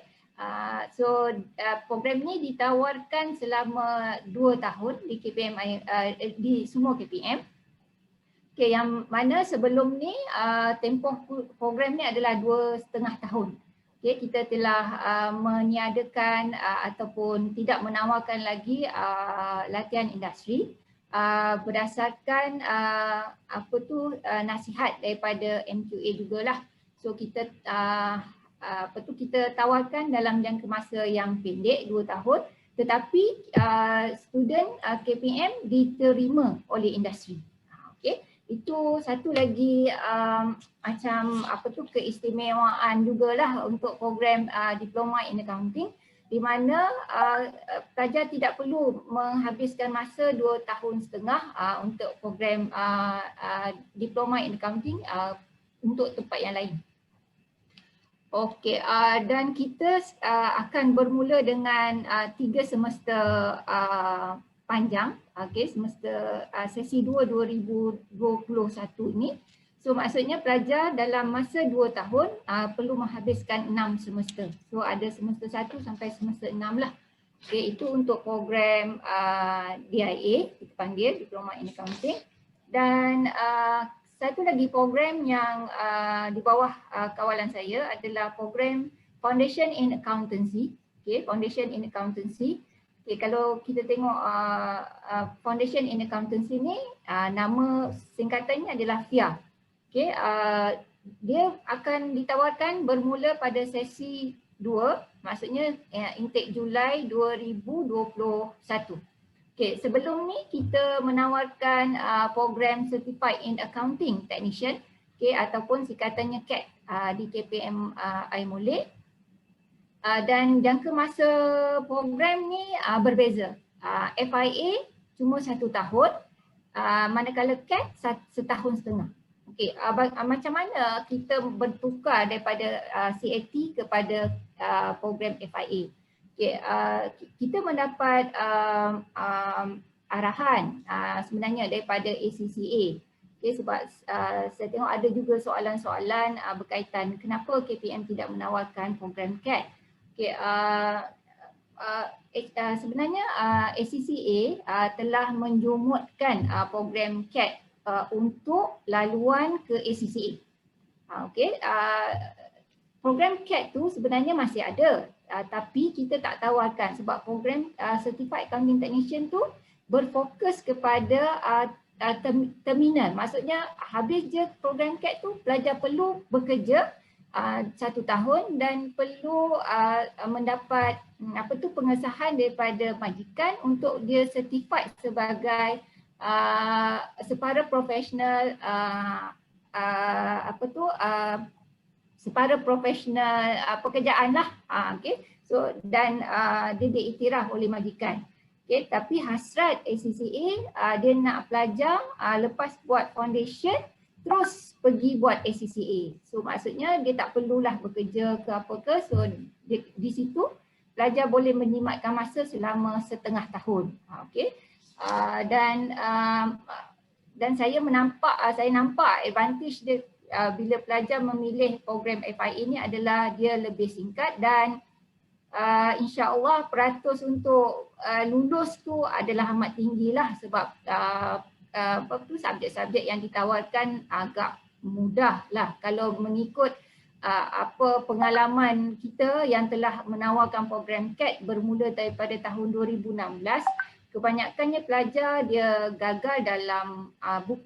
So program ni ditawarkan selama 2 tahun di KPM di semua KPM. Okay, yang mana sebelum ni tempoh program ni adalah 2,5 tahun. Okay, kita telah meniadakan ataupun tidak menawarkan lagi latihan industri berdasarkan nasihat daripada MQA jugalah. So kita kita tawarkan dalam jangka masa yang pendek 2 tahun tetapi student KPM diterima oleh industri. Okay. Itu satu lagi keistimewaan jugalah untuk program Diploma in Accounting di mana pelajar tidak perlu menghabiskan masa 2,5 tahun untuk program Diploma in Accounting untuk tempat yang lain. Okey, dan kita akan bermula dengan 3 semester panjang, semester sesi 2 2021 ni. So maksudnya pelajar dalam masa 2 tahun perlu menghabiskan 6 semester. So ada semester 1 sampai semester 6 lah. Okay, itu untuk program DIA, kita panggil Diploma in Accounting. Dan satu lagi program yang di bawah kawalan saya adalah program Foundation in Accountancy. Okay, Foundation in Accountancy. Okay, kalau kita tengok Foundation in Accountancy ni nama singkatannya adalah FIA. Okay, dia akan ditawarkan bermula pada sesi 2, maksudnya intake Julai 2021. Okay, sebelum ni kita menawarkan program Certified in Accounting Technician, okay, ataupun singkatannya CAT di KPM Air Molek. Dan jangka masa program ni berbeza. FIA cuma 1 tahun, manakala CAT 1.5 tahun. Okey, macam mana kita bertukar daripada CAT kepada program FIA? Okay, kita mendapat arahan sebenarnya daripada ACCA. Okay, sebab saya tengok ada juga soalan-soalan berkaitan kenapa KPM tidak menawarkan program CAT. Okay, sebenarnya ACCA telah menjumutkan program CAT untuk laluan ke ACCA. Okay, program CAT tu sebenarnya masih ada, tapi kita tak tawarkan sebab program Certified Accounting Technician tu berfokus kepada terminal. Maksudnya habis je program CAT tu, pelajar perlu bekerja 1 tahun dan perlu mendapat pengesahan daripada majikan untuk dia certified sebagai separa profesional separa profesional pekerjaan lah. Okay. So dan dia diiktiraf oleh majikan. Okay. Tapi hasrat ACCA dia nak pelajar lepas buat foundation terus pergi buat ACCA. So maksudnya dia tak perlulah bekerja ke apa ke. So di situ pelajar boleh menjimatkan masa selama 1.5 tahun. Okay. Dan saya nampak advantage dia bila pelajar memilih program FIA ini adalah dia lebih singkat dan insya-Allah peratus untuk lulus tu adalah amat tinggilah sebab subjek-subjek yang ditawarkan agak mudah lah kalau mengikut pengalaman kita yang telah menawarkan program CAT bermula daripada tahun 2016. Kebanyakannya pelajar dia gagal dalam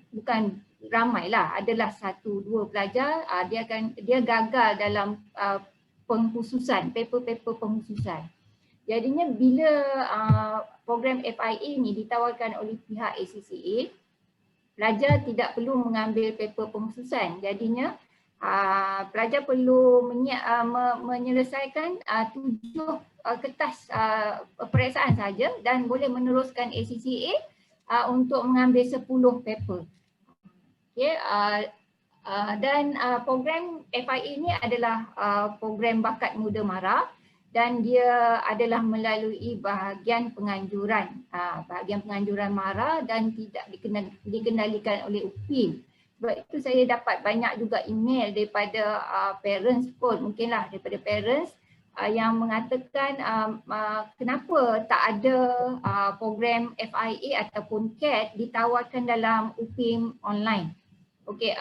bukan ramailah, adalah 1-2 pelajar dia gagal dalam pengkhususan, paper-paper pengkhususan. Jadinya bila program FIA ni ditawarkan oleh pihak ACCA, pelajar tidak perlu mengambil paper pengkhususan. Jadinya pelajar perlu menyelesaikan 7 kertas peperiksaan saja dan boleh meneruskan ACCA untuk mengambil 10 paper. Okay, dan program FIA ini adalah program bakat muda MARA dan dia adalah melalui bahagian penganjuran MARA dan tidak dikendalikan oleh UPIM. Sebab itu saya dapat banyak juga email daripada parents pun, mungkinlah daripada parents yang mengatakan kenapa tak ada program FIA ataupun CAT ditawarkan dalam UPIM online. Okey,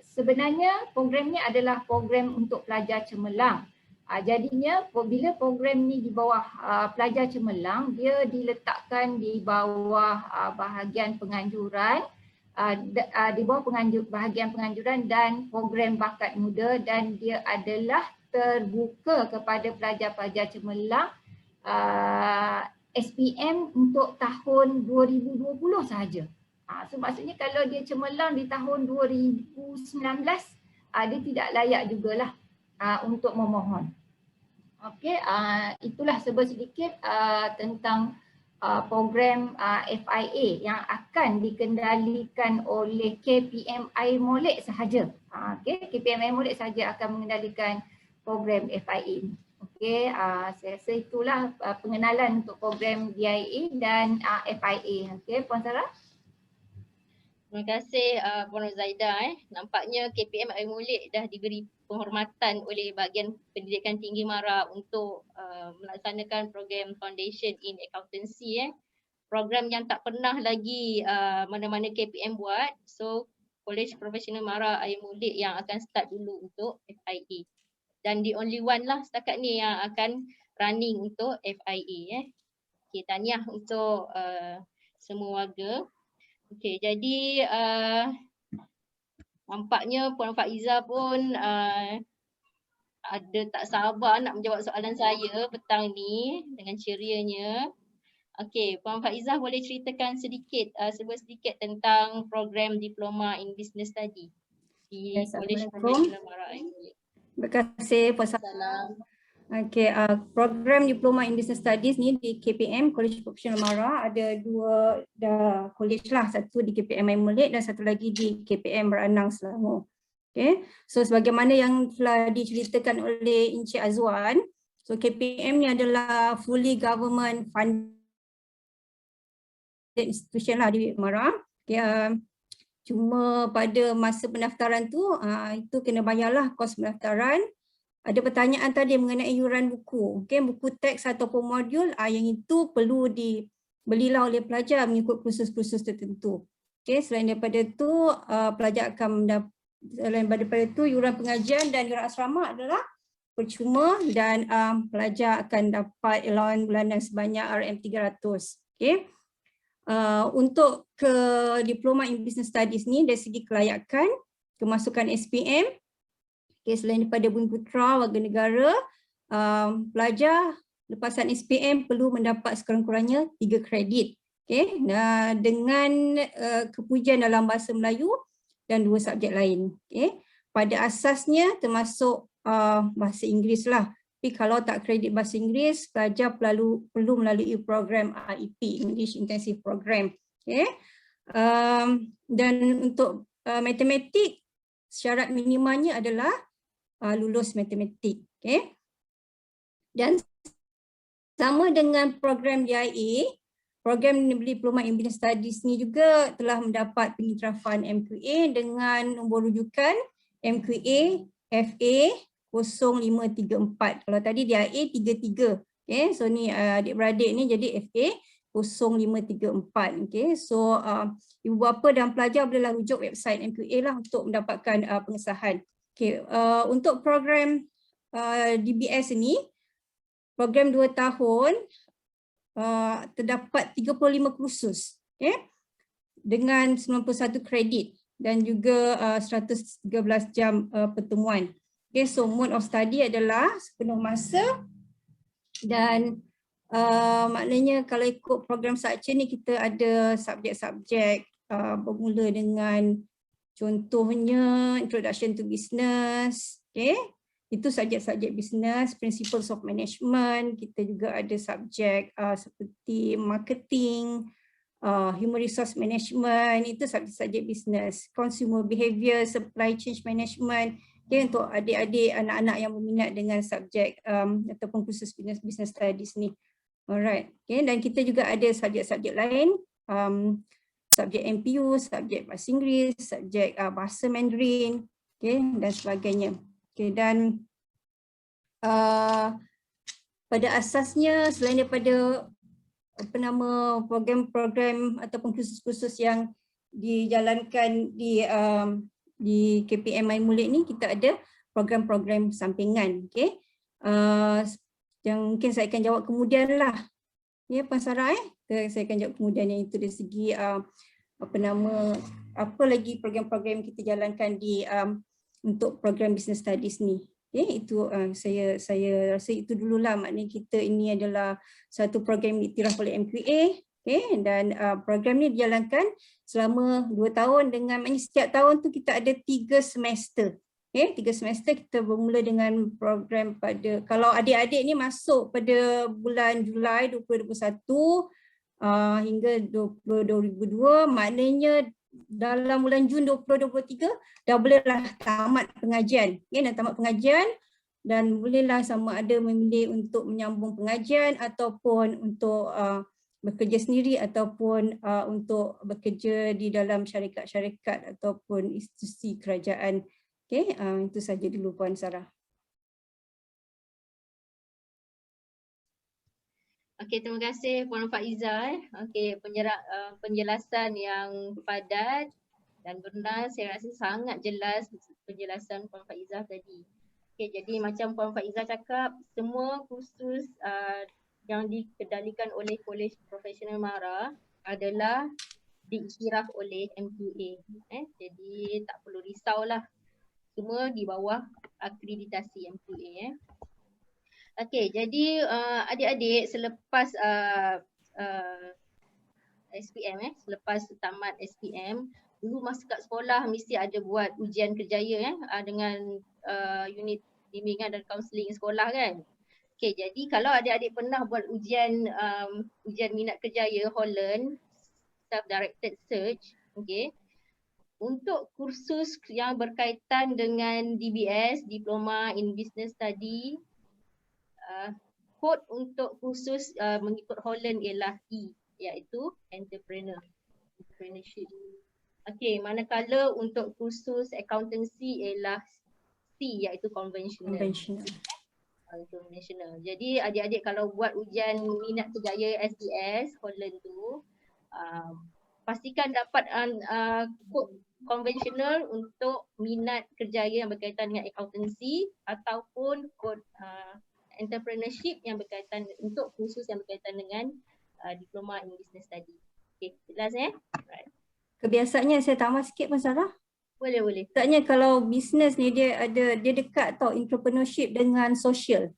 sebenarnya program ni adalah program untuk pelajar cemerlang. Jadinya bila program ni di bawah pelajar cemerlang, dia diletakkan di bawah bahagian penganjuran, di bawah bahagian penganjuran dan program bakat muda dan dia adalah terbuka kepada pelajar-pelajar cemerlang SPM untuk tahun 2020 sahaja. So maksudnya kalau dia cemerlang di tahun 2019, dia tidak layak jugalah untuk memohon. Okey, itulah sedikit tentang program FIA yang akan dikendalikan oleh KPM Air Molek sahaja. Okey, KPM Air Molek sahaja akan mengendalikan program FIA ini. Okey, saya rasa itulah pengenalan untuk program DIA dan FIA. Okey, Puan Sarah. Terima kasih Puan Zaidah. Nampaknya KPM Air Molek dah diberi penghormatan oleh bahagian pendidikan tinggi MARA untuk melaksanakan program Foundation in Accountancy. Program yang tak pernah lagi mana-mana KPM buat. So College Professional MARA Air Molek yang akan start dulu untuk FIA. Dan the only one lah setakat ni yang akan running untuk FIA. Okay, tahniah untuk semua warga. Okey, jadi nampaknya Puan Faiza pun ada tak sabar nak menjawab soalan saya petang ni dengan cerianya. Okey, Puan Faizah boleh ceritakan sedikit, sedikit tentang program Diploma in Business Study di College Assalamualaikum. Professional Mara Aimul. Terima kasih Puan Sarah. Salam. Okey, program Diploma in Business Studies ni di KPM, College Professional Mara, ada dua college lah, satu di KPM Air Molek dan satu lagi di KPM Beranang Selangor. Okay, so sebagaimana yang telah diceritakan oleh Encik Azwan, so KPM ni adalah fully government funded institution lah di Mara. Okay, cuma pada masa pendaftaran tu, itu kena bayarlah kos pendaftaran. Ada pertanyaan tadi mengenai yuran buku. Okay, buku teks ataupun modul, yang itu perlu dibelilah oleh pelajar mengikut kursus-kursus tertentu. Okay, selain daripada itu, pelajar akan selain daripada itu, yuran pengajian dan yuran asrama adalah percuma dan pelajar akan dapat allowance bulanan sebanyak RM300. Okay. Untuk ke Diploma in Business Studies ni dari segi kelayakan, kemasukan SPM, okay, selain daripada Bumi Putera, warga negara, pelajar lepasan SPM perlu mendapat sekurang-kurangnya 3 kredit. Okay. Dengan kepujian dalam bahasa Melayu dan 2 subjek lain. Okay. Pada asasnya termasuk bahasa Inggeris lah. Tapi kalau tak kredit bahasa Inggeris, pelajar perlu melalui program IEP, English Intensive Program. Okay. Dan untuk matematik, syarat minimanya adalah lulus matematik. Okay. Dan sama dengan program DIA, program Diploma in Business Studies ni juga telah mendapat pengiktirafan MQA dengan nombor rujukan MQA FA 0534. Kalau tadi DIA 33. Okay, so ni adik-beradik ni jadi FA 0534. Okay, so ibu bapa dan pelajar bolehlah rujuk website MQA lah untuk mendapatkan pengesahan. Okay, untuk program DBS ni, program 2 tahun, terdapat 35 kursus, okay, dengan 91 kredit dan juga 113 jam pertemuan. Okay, so mode of study adalah sepenuh masa dan maknanya kalau ikut program Sakcen ni kita ada subjek-subjek bermula dengan contohnya Introduction to Business, okay. Itu subjek-subjek business, principles of management. Kita juga ada subjek seperti marketing, human resource management, itu subjek-subjek business. Consumer behavior, supply chain management. Okay, untuk adik-adik, anak-anak yang berminat dengan subjek ataupun kursus business studies ni. Alright, okay, dan kita juga ada subjek-subjek lain, subjek MPU, subjek bahasa Inggeris, subjek bahasa Mandarin, okay, dan sebagainya. Okay, dan pada asasnya selain daripada program-program ataupun kursus-kursus yang dijalankan di KPM Air Molek ni, kita ada program-program sampingan. Okay. Yang mungkin saya akan jawab kemudian lah. Ya, Puan Sarah, saya akan jawab kemudian yang itu dari segi apa lagi program-program kita jalankan di untuk program business studies ni. Okay, itu saya rasa itu dululah, maknanya kita ini adalah satu program diiktiraf oleh MQA. Okay, dan program ni dijalankan selama 2 tahun dengan maknanya setiap tahun tu kita ada 3 semester. Okay, 3 semester kita bermula dengan program kalau adik-adik ni masuk pada bulan Julai 2021 hingga 2022, maknanya dalam bulan Jun 2023 dah bolehlah tamat pengajian. Okay, dah tamat pengajian dan bolehlah sama ada memilih untuk menyambung pengajian ataupun untuk bekerja sendiri ataupun untuk bekerja di dalam syarikat-syarikat ataupun institusi kerajaan. Okay, itu saja dulu Puan Sarah. Okey, terima kasih Puan Faizah. Okey, penjelasan yang padat dan benar, saya rasa sangat jelas penjelasan Puan Faizah tadi. Okey, jadi macam Puan Faizah cakap, semua kursus yang dikendalikan oleh Kolej Profesional Mara adalah diiktiraf oleh MQA. Jadi tak perlu risaulah. Semua di bawah akreditasi MQA. Okey, jadi adik-adik selepas SPM selepas tamat SPM, dulu masa kat sekolah mesti ada buat ujian kerjaya dengan unit bimbingan dan kaunseling sekolah kan. Okey, jadi kalau adik-adik pernah buat ujian minat kerjaya Holland self-directed search, okey. Untuk kursus yang berkaitan dengan DBS, Diploma in Business Study, kod untuk kursus mengikut Holland ialah E, iaitu entrepreneurship. Okey, manakala untuk kursus accountancy ialah C, iaitu conventional. Conventional. Jadi adik-adik kalau buat ujian minat kerjaya SDS Holland tu, pastikan dapat kod konvensional untuk minat kerjaya yang berkaitan dengan accountancy ataupun kod entrepreneurship yang berkaitan untuk kursus yang berkaitan dengan diploma in business study. Okey, jelas Right. Kebiasaannya saya tambah sikit Puan Sarah. Boleh. Maksudnya kalau bisnes ni dia dekat tau entrepreneurship dengan social.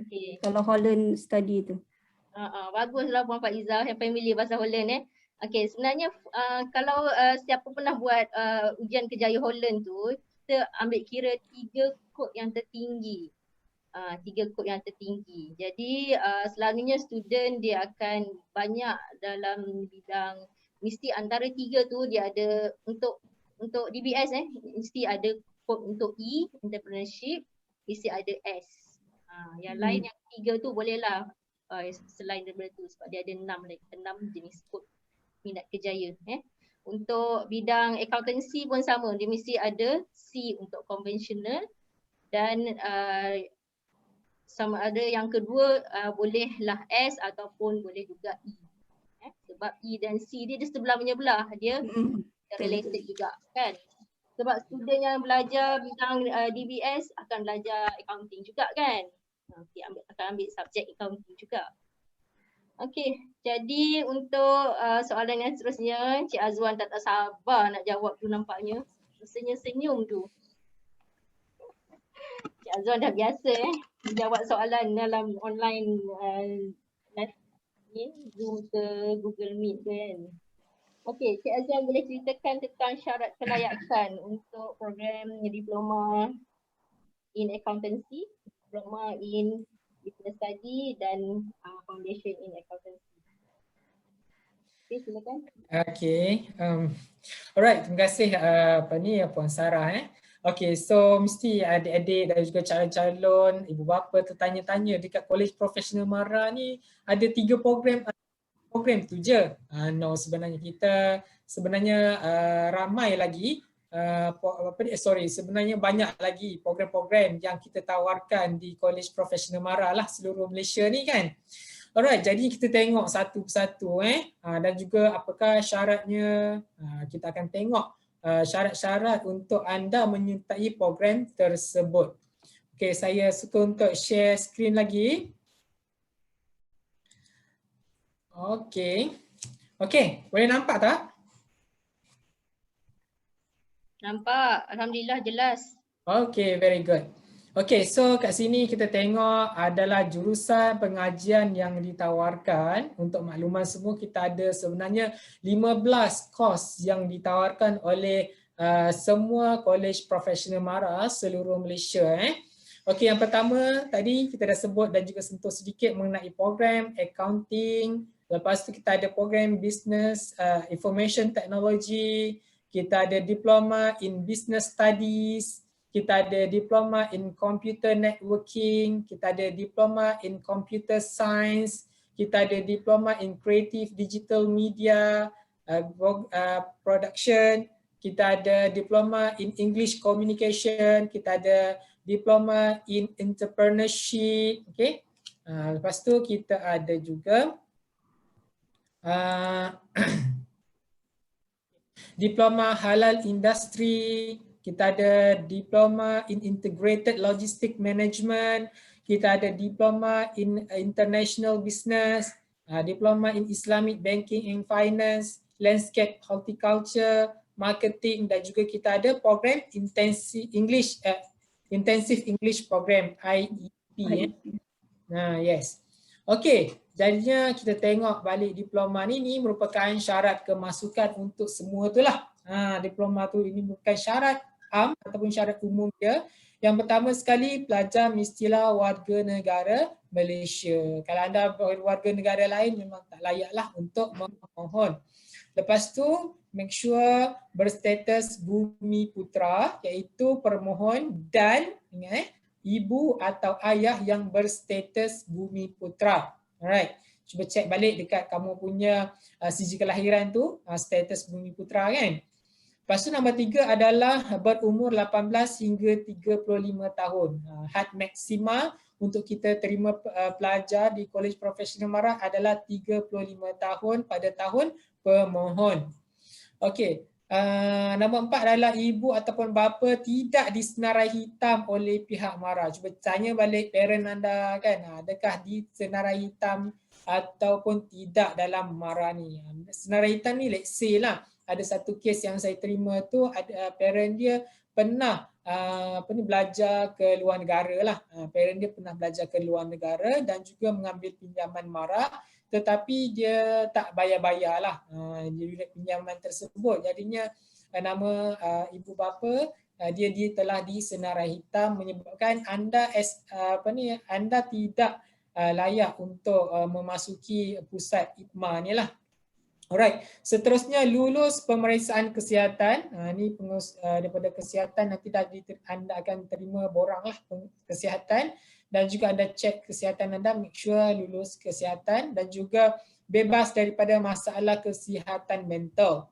Okey. Kalau Holland study tu. Baguslah Puan Faizah yang familiar bahasa Holland Okey, sebenarnya kalau siapa pernah buat ujian kerjaya Holland tu, kita ambil kira 3 kod yang tertinggi. 3 kod yang tertinggi. Jadi selalunya student dia akan banyak dalam bidang, mesti antara 3 tu dia ada untuk DBS mesti ada kod untuk E, entrepreneurship, mesti ada S. Yang lain yang 3 tu bolehlah selain daripada tu sebab dia ada 6 jenis kod minat kerjaya. Untuk bidang accountancy pun sama, dia mesti ada C untuk conventional dan sama ada yang kedua bolehlah S ataupun boleh juga E. Sebab E dan C dia sebelah menyebelah, dia related juga kan. Sebab student yang belajar bidang DBS akan belajar accounting juga kan. Akan ambil subjek accounting juga. Okey, jadi untuk soalan yang seterusnya, Cik Azwan tak sabar nak jawab tu nampaknya. Senyum-senyum tu. Cik Azwan dah biasa jawab soalan dalam online Zoom ke Google Meet kan. Okey, Cik Azwan boleh ceritakan tentang syarat kelayakan untuk program diploma in accountancy, diploma in business study dan foundation in accountancy. Okey, silakan. Okay. Alright, terima kasih Puan Sarah. Okay, so mesti adik-adik dan juga calon-calon ibu bapa tertanya-tanya dekat College Professional Mara ni ada 3 program tu je. No, sebenarnya ramai lagi sebenarnya banyak lagi program-program yang kita tawarkan di College Professional Mara lah seluruh Malaysia ni kan. Alright, jadi kita tengok satu persatu dan juga apakah syaratnya. Kita akan tengok syarat-syarat untuk anda menyertai program tersebut. Okay, saya suka untuk share screen lagi. Okay, boleh nampak tak? Nampak, alhamdulillah jelas. Okay, very good. Okay, so kat sini kita tengok adalah jurusan pengajian yang ditawarkan. Untuk makluman semua, kita ada sebenarnya 15 kos yang ditawarkan oleh semua College Professional Mara seluruh Malaysia. Okay, yang pertama tadi kita dah sebut dan juga sentuh sedikit mengenai program accounting. Lepas tu kita ada program business information technology. Kita ada diploma in business studies. Kita ada diploma in computer networking, kita ada diploma in computer science, kita ada diploma in creative digital media production, kita ada diploma in English communication, kita ada diploma in entrepreneurship. Okay. Lepas tu kita ada juga diploma halal industry. Kita ada diploma in integrated logistic management, kita ada diploma in international business, Diploma in Islamic Banking and Finance, Landscape Horticulture, Marketing, dan juga kita ada program Intensive English Program, IEP. Yes. Okey, jadinya kita tengok balik diploma ni merupakan syarat kemasukan untuk semua tu lah. Diploma tu ini bukan syarat ataupun syarat umum dia. Yang pertama sekali, pelajar mestilah warga negara Malaysia. Kalau anda warga negara lain memang tak layaklah untuk memohon. Lepas tu, make sure berstatus bumi putra, iaitu permohon dan ingat, ibu atau ayah yang berstatus bumi putra. Alright, cuba cek balik dekat kamu punya CG kelahiran tu, status bumi putra kan. Lepas tu nombor 3 adalah berumur 18 hingga 35 tahun. Had maksima untuk kita terima pelajar di Kolej Profesional MARA adalah 35 tahun pada tahun pemohon. Okey. Nombor 4 adalah ibu ataupun bapa tidak disenarai hitam oleh pihak MARA. Cuba tanya balik parent anda kan, adakah disenarai hitam ataupun tidak dalam MARA ni. Senarai hitam ni let's say lah, ada satu kes yang saya terima tu, ada parent dia pernah belajar ke luar negara lah. Parent dia pernah belajar ke luar negara dan juga mengambil pinjaman MARA, tetapi dia tak bayar-bayar lah unit pinjaman tersebut. Jadinya nama ibu bapa dia telah disenarai hitam, menyebabkan anda anda tidak layak untuk memasuki pusat IPMA ni lah. Alright, seterusnya lulus pemeriksaan kesihatan. Ni daripada kesihatan nanti anda akan terima borang lah kesihatan, dan juga anda cek kesihatan anda, make sure lulus kesihatan dan juga bebas daripada masalah kesihatan mental.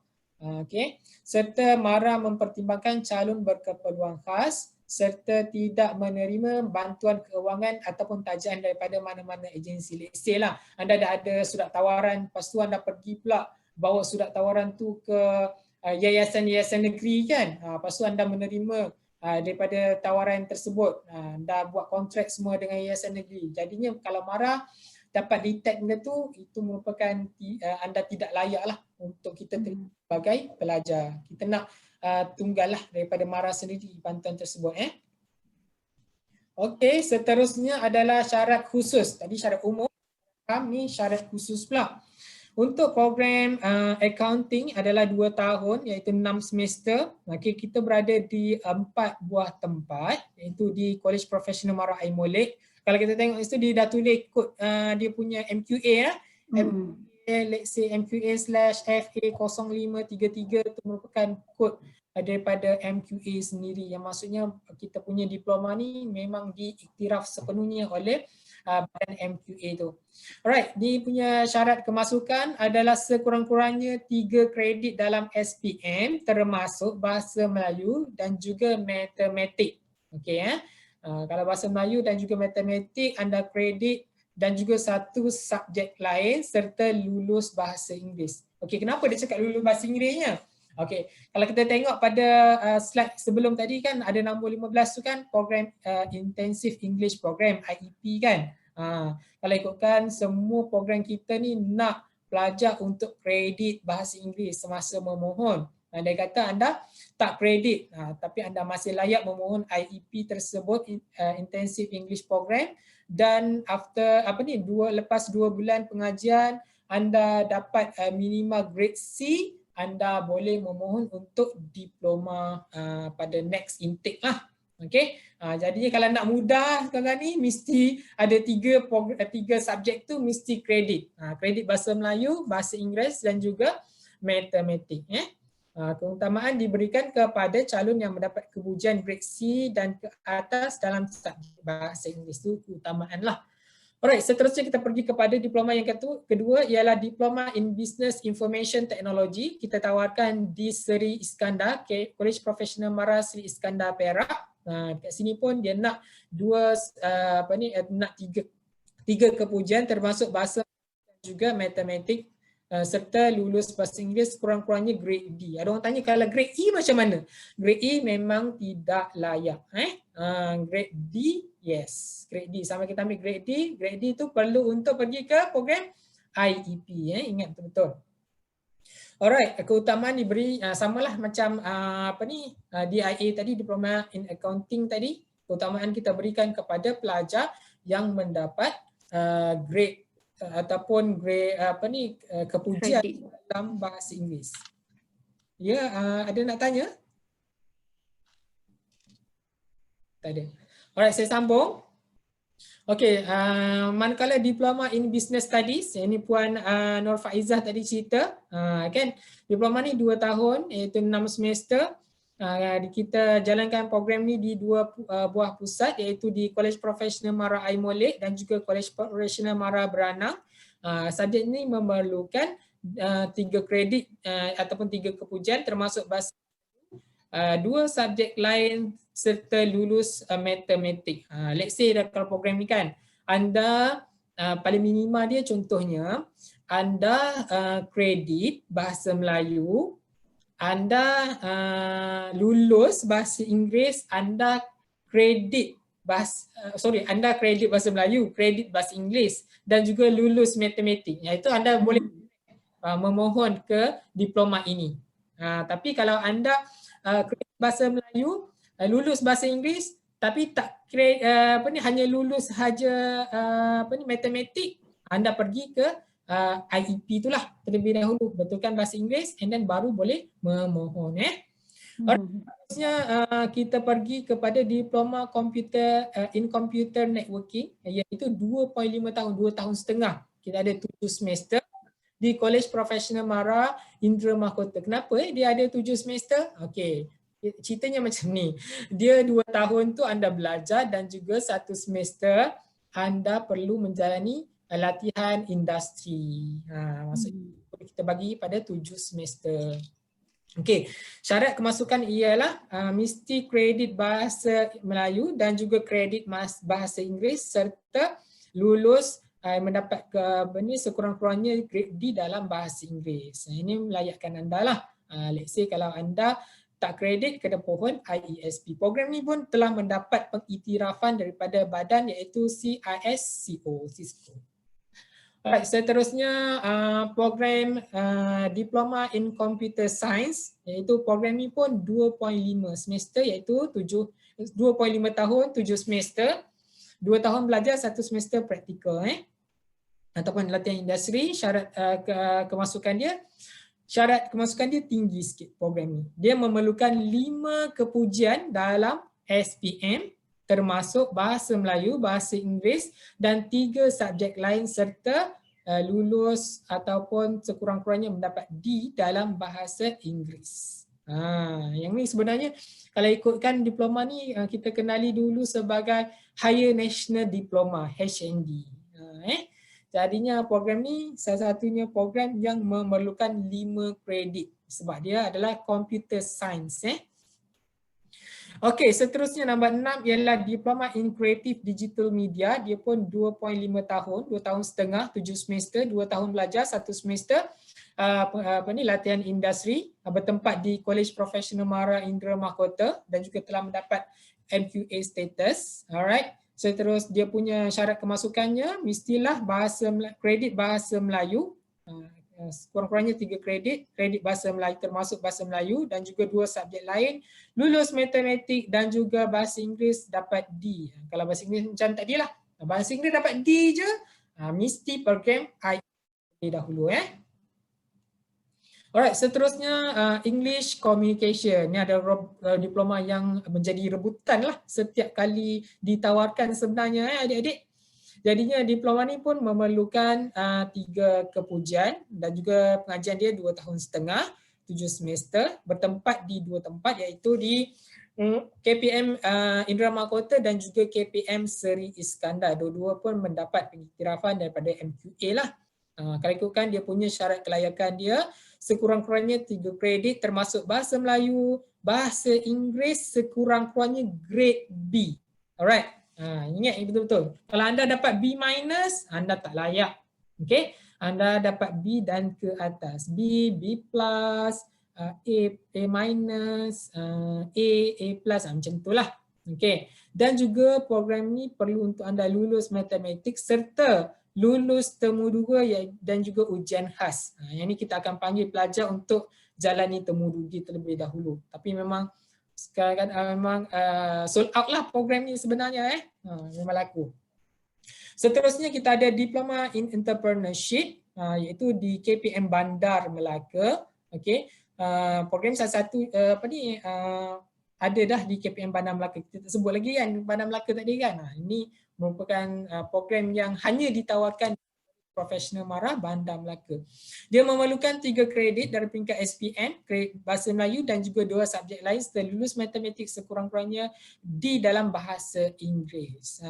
Okay. Serta MARA mempertimbangkan calon berkeperluan khas serta tidak menerima bantuan keuangan ataupun tajian daripada mana-mana agensi. Let's say lah, anda dah ada surat tawaran, lepas tu anda pergi pula bawa surat tawaran tu ke yayasan-yayasan negeri kan. Lepas tu anda menerima daripada tawaran tersebut, anda buat kontrak semua dengan yayasan negeri. Jadinya kalau MARA dapat detect benda tu, itu merupakan anda tidak layak lah untuk kita terima sebagai pelajar. Kita nak tunggal lah daripada MARA sendiri bantuan tersebut. Okey, seterusnya adalah syarat khusus. Tadi syarat umum, ni syarat khusus pula. Untuk program accounting adalah 2 tahun, iaitu 6 semester. Okay, kita berada di 4 buah tempat, iaitu di Kolej Profesional MARA Air Molek. Kalau kita tengok itu dia dah tulis kod dia punya MQA lah. Let's say MQA/FA0533 itu merupakan kod daripada MQA sendiri, yang maksudnya kita punya diploma ni memang diiktiraf sepenuhnya oleh badan MQA tu. Alright, ni punya syarat kemasukan adalah sekurang-kurangnya 3 kredit dalam SPM termasuk bahasa Melayu dan juga matematik. Okey kalau bahasa Melayu dan juga matematik anda kredit, dan juga 1 subjek lain serta lulus bahasa Inggeris. Okey, kenapa dia cakap lulus bahasa Inggerisnya? Okey, kalau kita tengok pada slide sebelum tadi kan ada nombor 15 tu kan program Intensive English Program IEP kan. Kalau ikutkan semua program kita ni nak pelajar untuk kredit bahasa Inggeris semasa memohon. Dia kata anda tak kredit tapi anda masih layak memohon IEP tersebut, Intensive English Program, dan after lepas 2 bulan pengajian anda dapat minimal grade C, anda boleh memohon untuk diploma pada next intake lah. Okey. Jadinya kalau nak mudah sekarang ni mesti ada 3 subjek tu mesti kredit. Kredit bahasa Melayu, bahasa Inggeris dan juga matematik. Keutamaan diberikan kepada calon yang mendapat kepujian grade C dan ke atas dalam subjek bahasa Inggeris, itu keutamaan lah. Alright, seterusnya kita pergi kepada diploma yang kedua ialah Diploma in Business Information Technology. Kita tawarkan di Seri Iskandar, Kolej Profesional MARA Seri Iskandar Perak. Kat sini pun dia nak tiga kepujian termasuk bahasa dan juga matematik serta lulus bahasa Inggeris kurang-kurangnya grade D. Ada orang tanya kalau grade E macam mana? Grade E memang tidak layak. Grade D, yes. Grade D, sama kita ambil grade D. Grade D tu perlu untuk pergi ke program IEP, ingat betul-betul. Alright, keutamaan diberi samalah macam DIA tadi, Diploma in Accounting tadi. Keutamaan kita berikan kepada pelajar yang mendapat grade ataupun grade kepujian Kredit. dalam bahasa Inggeris. Ya, ada nak tanya? Tak ada. Alright, saya sambung. Okey, manakala Diploma in Business Studies, ini Puan Nur Faizah tadi cerita, kan diploma ni 2 tahun iaitu 6 semester. Kita jalankan program ni di 2 buah pusat iaitu di College Professional Mara Air Molek dan juga College Professional Mara Beranang. Subjek ni memerlukan 3 kredit ataupun 3 kepujian termasuk bahasa, 2 subjek lain serta lulus matematik. Let's say kalau program ni kan, anda paling minima dia contohnya, anda kredit bahasa Melayu, anda lulus bahasa Inggeris, anda kredit anda kredit bahasa Melayu, kredit bahasa Inggeris dan juga lulus matematik. Itu anda boleh memohon ke diploma ini. Tapi kalau anda kredit bahasa Melayu, lulus bahasa Inggeris tapi tak hanya lulus sahaja matematik, anda pergi ke IEP itulah terlebih dahulu, betulkan bahasa Inggeris and then baru boleh memohon. Seterusnya kita pergi kepada diploma in computer networking, iaitu 2.5 tahun, 2 tahun setengah. Kita ada 7 semester di College Professional Mara Indra Mahkota. Kenapa dia ada 7 semester? Okey, ceritanya macam ni. Dia 2 tahun tu anda belajar dan juga 1 semester anda perlu menjalani latihan industri. Maksudnya kita bagi pada 7 semester. Okey, syarat kemasukan ialah mesti kredit bahasa Melayu dan juga kredit bahasa Inggeris serta lulus mendapat sekurang-kurangnya grade D dalam bahasa Inggeris. Ini melayakkan anda lah. Let's say kalau anda tak kredit, kena pohon IESP. Program ni pun telah mendapat pengiktirafan daripada badan iaitu CISCO. Alright, seterusnya program Diploma in Computer Science, iaitu program ni pun 2.5 semester iaitu 2.5 tahun 7 semester, 2 tahun belajar 1 semester praktikal ataupun latihan industri. Syarat syarat kemasukan dia tinggi sikit program ni. Dia memerlukan 5 kepujian dalam SPM termasuk bahasa Melayu, bahasa Inggeris dan 3 subjek lain serta lulus ataupun sekurang-kurangnya mendapat D dalam bahasa Inggeris. Yang ni sebenarnya kalau ikutkan diploma ni kita kenali dulu sebagai Higher National Diploma, HND. Jadinya program ni salah satunya program yang memerlukan 5 kredit sebab dia adalah computer science. Okey, seterusnya nombor 6 ialah Diploma in Creative Digital Media. Dia pun 2.5 tahun, 2 tahun setengah, 7 semester, 2 tahun belajar, 1 semester latihan industri, bertempat di College Professional Mara Indra Mahkota dan juga telah mendapat MQA status. Alright. Seterus dia punya syarat kemasukannya mestilah kredit bahasa Melayu, kurang-kurangnya 3 kredit bahasa Melayu termasuk bahasa Melayu dan juga 2 subjek lain, lulus matematik dan juga bahasa Inggeris dapat D. Kalau bahasa Inggeris macam tadi lah, bahasa Inggeris dapat D je, mesti program IEP dahulu. Alright, seterusnya English Communication. Ini ada diploma yang menjadi rebutan lah setiap kali ditawarkan sebenarnya adik-adik. Jadinya diploma ni pun memerlukan 3 kepujian dan juga pengajian dia 2 tahun setengah, 7 semester, bertempat di 2 tempat iaitu di KPM Indra Mahkota dan juga KPM Seri Iskandar. Dua-dua pun mendapat pengiktirafan daripada MQA lah. Kalau ikutkan dia punya syarat kelayakan dia sekurang-kurangnya 3 kredit termasuk bahasa Melayu, bahasa Inggeris sekurang-kurangnya grade B. Alright. Ingat betul-betul. Kalau anda dapat B-, anda tak layak. Okey, anda dapat B dan ke atas. B, B+, A-, A+, macam itulah. Okey. Dan juga program ni perlu untuk anda lulus matematik serta lulus temu 2 dan juga ujian khas. Yang ini kita akan panggil pelajar untuk jalani temu 2 terlebih dahulu. Tapi memang sekarang memang sold out lah program ni sebenarnya memang laku. Seterusnya kita ada Diploma in Entrepreneurship iaitu di KPM Bandar Melaka. Okey. Program salah satu ada dah di KPM Bandar Melaka. Kita tak sebut lagi kan Bandar Melaka tadi kan. Ini merupakan program yang hanya ditawarkan Profesional Mara Bandar Melaka. Dia memerlukan 3 kredit dari peringkat SPM, kredit Bahasa Melayu dan juga 2 subjek lain serta lulus matematik sekurang-kurangnya di dalam bahasa Inggeris.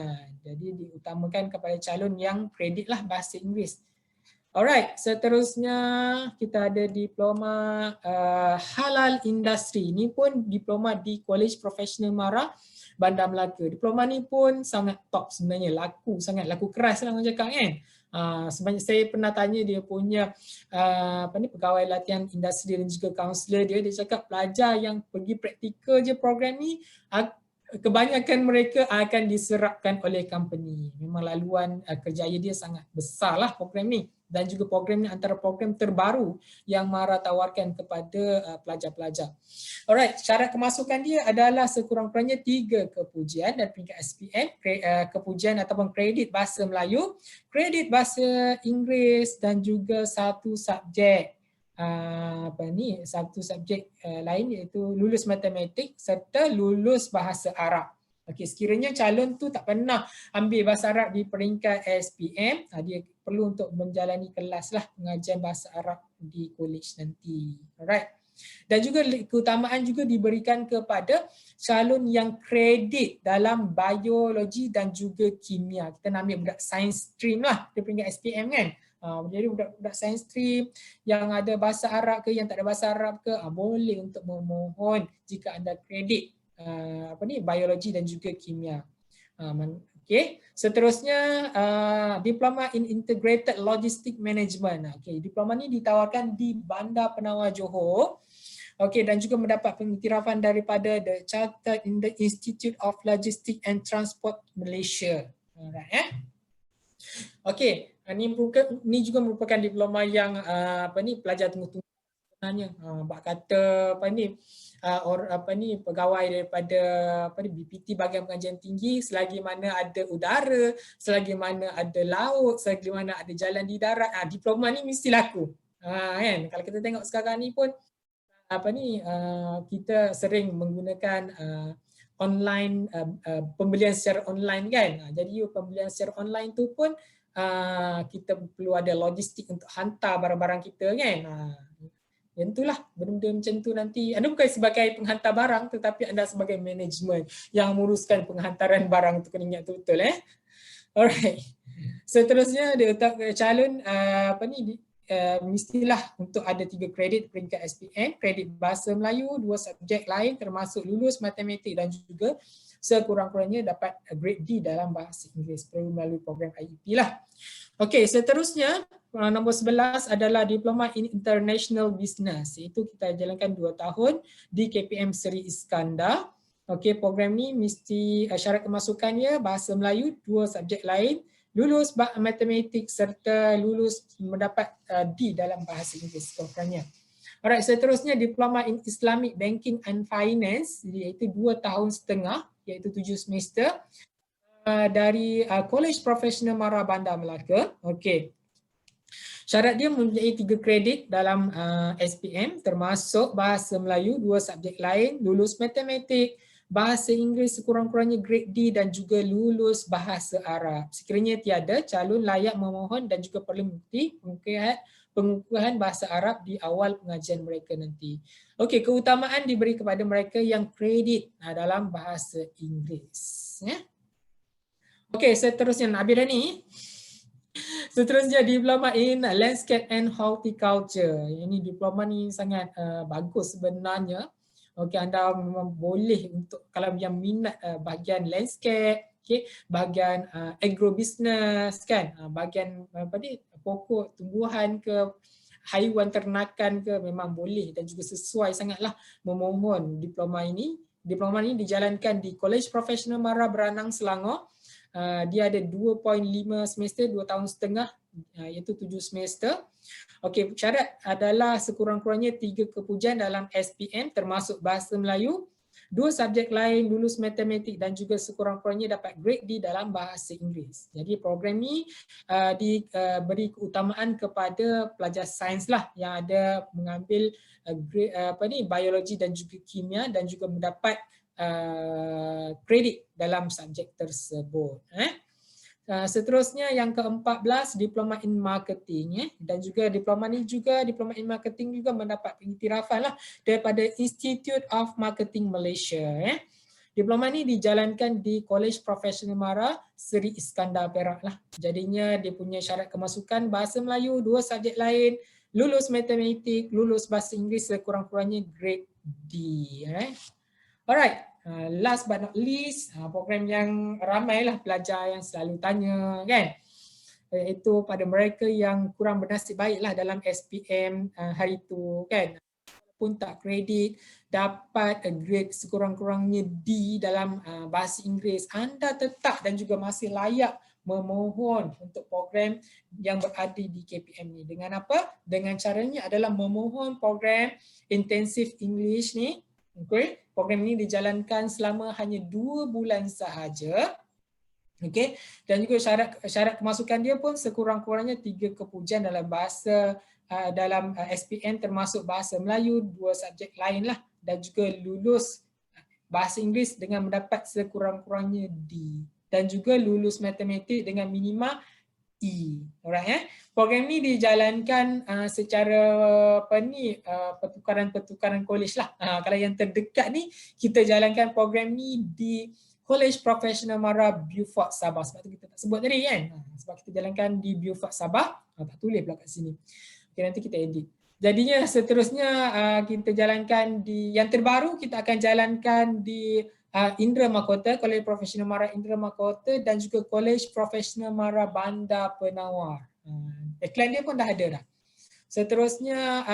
Jadi diutamakan kepada calon yang kredit lah bahasa Inggeris. Alright, seterusnya kita ada diploma halal industri. Ini pun diploma di College Profesional Mara Bandar Melaka. Diploma ni pun sangat top sebenarnya, sangat laku keras lah orang cakap kan. Sebanyak saya pernah tanya dia punya pegawai latihan industri dan juga kaunselor dia cakap pelajar yang pergi praktikal je program ni kebanyakan mereka akan diserapkan oleh company. Memang laluan kerjaya dia sangat besar lah program ni. Dan juga program ni antara program terbaru yang Mara tawarkan kepada pelajar-pelajar. Alright, syarat kemasukan dia adalah sekurang-kurangnya 3 kepujian dan peringkat SPM, kepujian ataupun kredit Bahasa Melayu, kredit Bahasa Inggeris dan juga 1 subjek satu subjek lain iaitu lulus matematik serta lulus bahasa Arab. Okey, sekiranya calon tu tak pernah ambil bahasa Arab di peringkat SPM, dia perlu untuk menjalani kelas lah pengajian bahasa Arab di college nanti. Alright. Dan juga keutamaan juga diberikan kepada calon yang kredit dalam biologi dan juga kimia. Kita nak ambil budak science stream lah di peringkat SPM kan. Jadi budak science stream yang ada bahasa Arab ke yang tak ada bahasa Arab ke boleh untuk memohon jika anda kredit biologi dan juga kimia. Okey, seterusnya diploma in integrated logistic management. Okey, diploma ni ditawarkan di Bandar Penawar Johor. Okey, dan juga mendapat pengiktirafan daripada The Chartered in the Institute of Logistics and Transport Malaysia. Alright, Okey, ini juga merupakan diploma yang pelajar tunggu-tunggu sebenarnya. Bak kata pegawai daripada BPT Bahagian Pengajian Tinggi, selagi mana ada udara, selagi mana ada laut, selagi mana ada jalan di darat, diploma ni mesti laku. Kan? Kalau kita tengok sekarang ni pun kita sering menggunakan online pembelian secara online kan. Jadi pembelian secara online tu pun kita perlu ada logistik untuk hantar barang-barang kita kan. Yang itulah benda-benda macam tu nanti. Anda bukan sebagai penghantar barang tetapi anda sebagai manajemen yang menguruskan penghantaran barang tu, kena ingat betul Alright. Seterusnya dia calon mestilah untuk ada 3 kredit peringkat SPM, kredit Bahasa Melayu, 2 subjek lain termasuk lulus matematik dan juga sekurang-kurangnya dapat grade D dalam bahasa Inggeris, perlu melalui program IEP lah. Okey, seterusnya nombor 11 adalah Diploma in International Business. Itu kita jalankan 2 tahun di KPM Seri Iskandar. Okey, program ni mesti syarat kemasukannya Bahasa Melayu, 2 subjek lain, lulus matematik serta lulus mendapat D dalam bahasa Inggeris sekurang-kurangnya. Alright, seterusnya Diploma in Islamic Banking and Finance, iaitu 2 tahun setengah, iaitu 7 semester dari College Profesional Mara Bandar Melaka. Okey. Syarat dia mempunyai 3 kredit dalam SPM termasuk Bahasa Melayu, 2 subjek lain, lulus matematik, Bahasa Inggeris sekurang-kurangnya grade D dan juga lulus Bahasa Arab. Sekiranya tiada, calon layak memohon dan juga perlu bukti pengukuhan Bahasa Arab di awal pengajian mereka nanti. Okey, keutamaan diberi kepada mereka yang kredit dalam Bahasa Inggeris. Okey, seterusnya nak habis dah ni. Seterusnya Diploma in Landscape and Horticulture. Ini diploma ni sangat bagus sebenarnya. Okey, anda memang boleh untuk kalau yang minat bahagian landscape, okey, bahagian agrobusiness kan, bahagian pokok tumbuhan ke haiwan ternakan ke, memang boleh dan juga sesuai sangatlah memohon diploma ini. Diploma ini dijalankan di College Profesional Mara Beranang Selangor dia ada 2.5 semester, 2 tahun setengah, iaitu 7 semester. Okey, syarat adalah sekurang-kurangnya 3 kepujian dalam SPM termasuk bahasa Melayu, 2 subjek lain, lulus matematik dan juga sekurang-kurangnya dapat grade D dalam bahasa Inggeris. Jadi program ni diberi keutamaan kepada pelajar sains lah yang ada mengambil biologi dan juga kimia dan juga mendapat kredit dalam subjek tersebut. Seterusnya yang ke-14, diploma in marketing, dan juga diploma in marketing juga mendapat pengiktirafan lah daripada Institute of Marketing Malaysia. Diploma ni dijalankan di College Professional Mara Seri Iskandar Perak lah. Jadinya dia punya syarat kemasukan bahasa Melayu, 2 subjek lain, lulus matematik, lulus bahasa Inggeris sekurang-kurangnya grade D. Alright. Last but not least, program yang ramailah pelajar yang selalu tanya kan, iaitu pada mereka yang kurang bernasib baiklah dalam SPM hari itu kan, pun tak kredit, dapat grade sekurang-kurangnya D dalam bahasa Inggeris, anda tetap dan juga masih layak memohon untuk program yang berada di KPM ni. Dengan apa? Dengan caranya adalah memohon program Intensive English ni. Okay. Program ini dijalankan selama hanya 2 bulan sahaja. Okay. Dan juga syarat kemasukan dia pun sekurang-kurangnya 3 kepujian dalam bahasa dalam SPM termasuk bahasa Melayu, 2 subjek lain lah, dan juga lulus bahasa Inggeris dengan mendapat sekurang-kurangnya D, dan juga lulus matematik dengan minima E. Alright, program ni dijalankan secara pertukaran college lah. Kalau yang terdekat ni kita jalankan program ni di College Professional Mara Beaufort Sabah. Sebab tu kita tak sebut tadi kan. Sebab kita jalankan di Beaufort Sabah. Tak tulis pula kat sini. Okay, nanti kita edit. Jadinya seterusnya kita jalankan di yang terbaru, kita akan jalankan di Indra Makota, College Professional Mara Indra Makota, dan juga College Professional Mara Bandar Penawar. Iklan dia pun dah ada dah. Seterusnya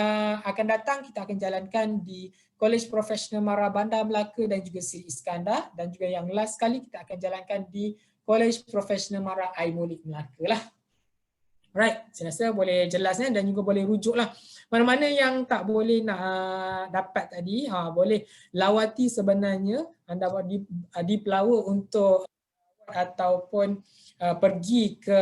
akan datang kita akan jalankan di College Professional Mara Bandar Melaka dan juga Seri Iskandar, dan juga yang last kali kita akan jalankan di College Professional Mara Aimolik Melaka lah. Alright, saya rasa boleh jelasnya dan juga boleh rujuk lah. Mana-mana yang tak boleh nak dapat tadi, boleh lawati sebenarnya anda di Pelawa untuk ataupun pergi ke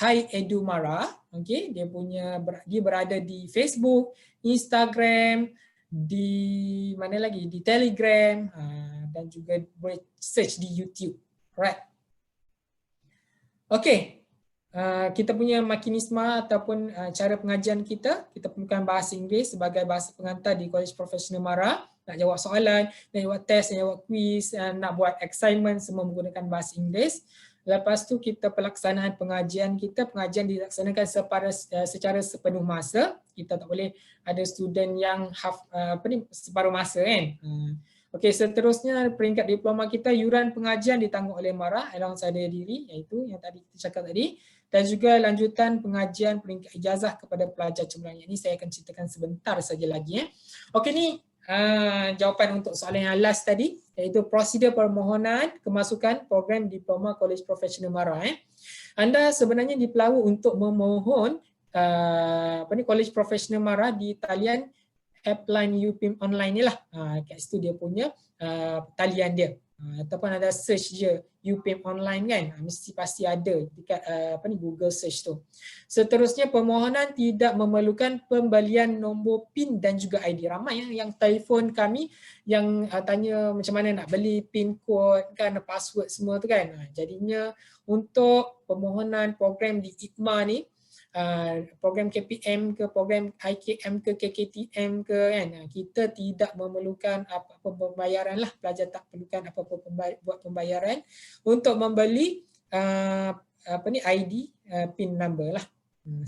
Hi Edu Mara. Okay, dia berada di Facebook, Instagram, di mana lagi, di Telegram, dan juga boleh search di YouTube. Alright. Okey, kita punya makinisme ataupun cara pengajian kita perlukan bahasa Inggeris sebagai bahasa pengantar di College Professional Mara. Nak jawab soalan, nak jawab test, nak jawab quiz, nak buat assignment, semua menggunakan bahasa Inggeris. Lepas tu kita pelaksanaan pengajian dilaksanakan secara sepenuh masa. Kita tak boleh ada student yang separuh masa kan. Okey, seterusnya peringkat diploma kita, yuran pengajian ditanggung oleh Mara alongside diri, iaitu yang tadi kita cakap tadi, dan juga lanjutan pengajian peringkat ijazah kepada pelajar cemerlang. Ini saya akan ceritakan sebentar saja lagi. Okey, ni jawapan untuk soalan yang last tadi, iaitu prosedur permohonan kemasukan program diploma College Professional Mara. Anda sebenarnya dipeluang untuk memohon College Professional Mara di talian appline UPIM online ni lah. Kat situ dia punya talian dia. Ataupun ada search je UPIM online kan. Mesti pasti ada dekat Google search tu. Seterusnya permohonan tidak memerlukan pembelian nombor PIN dan juga ID. Ramai yang telefon kami yang tanya macam mana nak beli PIN code kan, password semua tu kan. Jadinya untuk permohonan program di IKMA ni, program KPM ke, program IKM ke, KKTM ke kan, kita tidak memerlukan apa-apa pembayaran lah. Pelajar tak perlukan apa-apa buat pembayaran untuk membeli ID PIN number lah.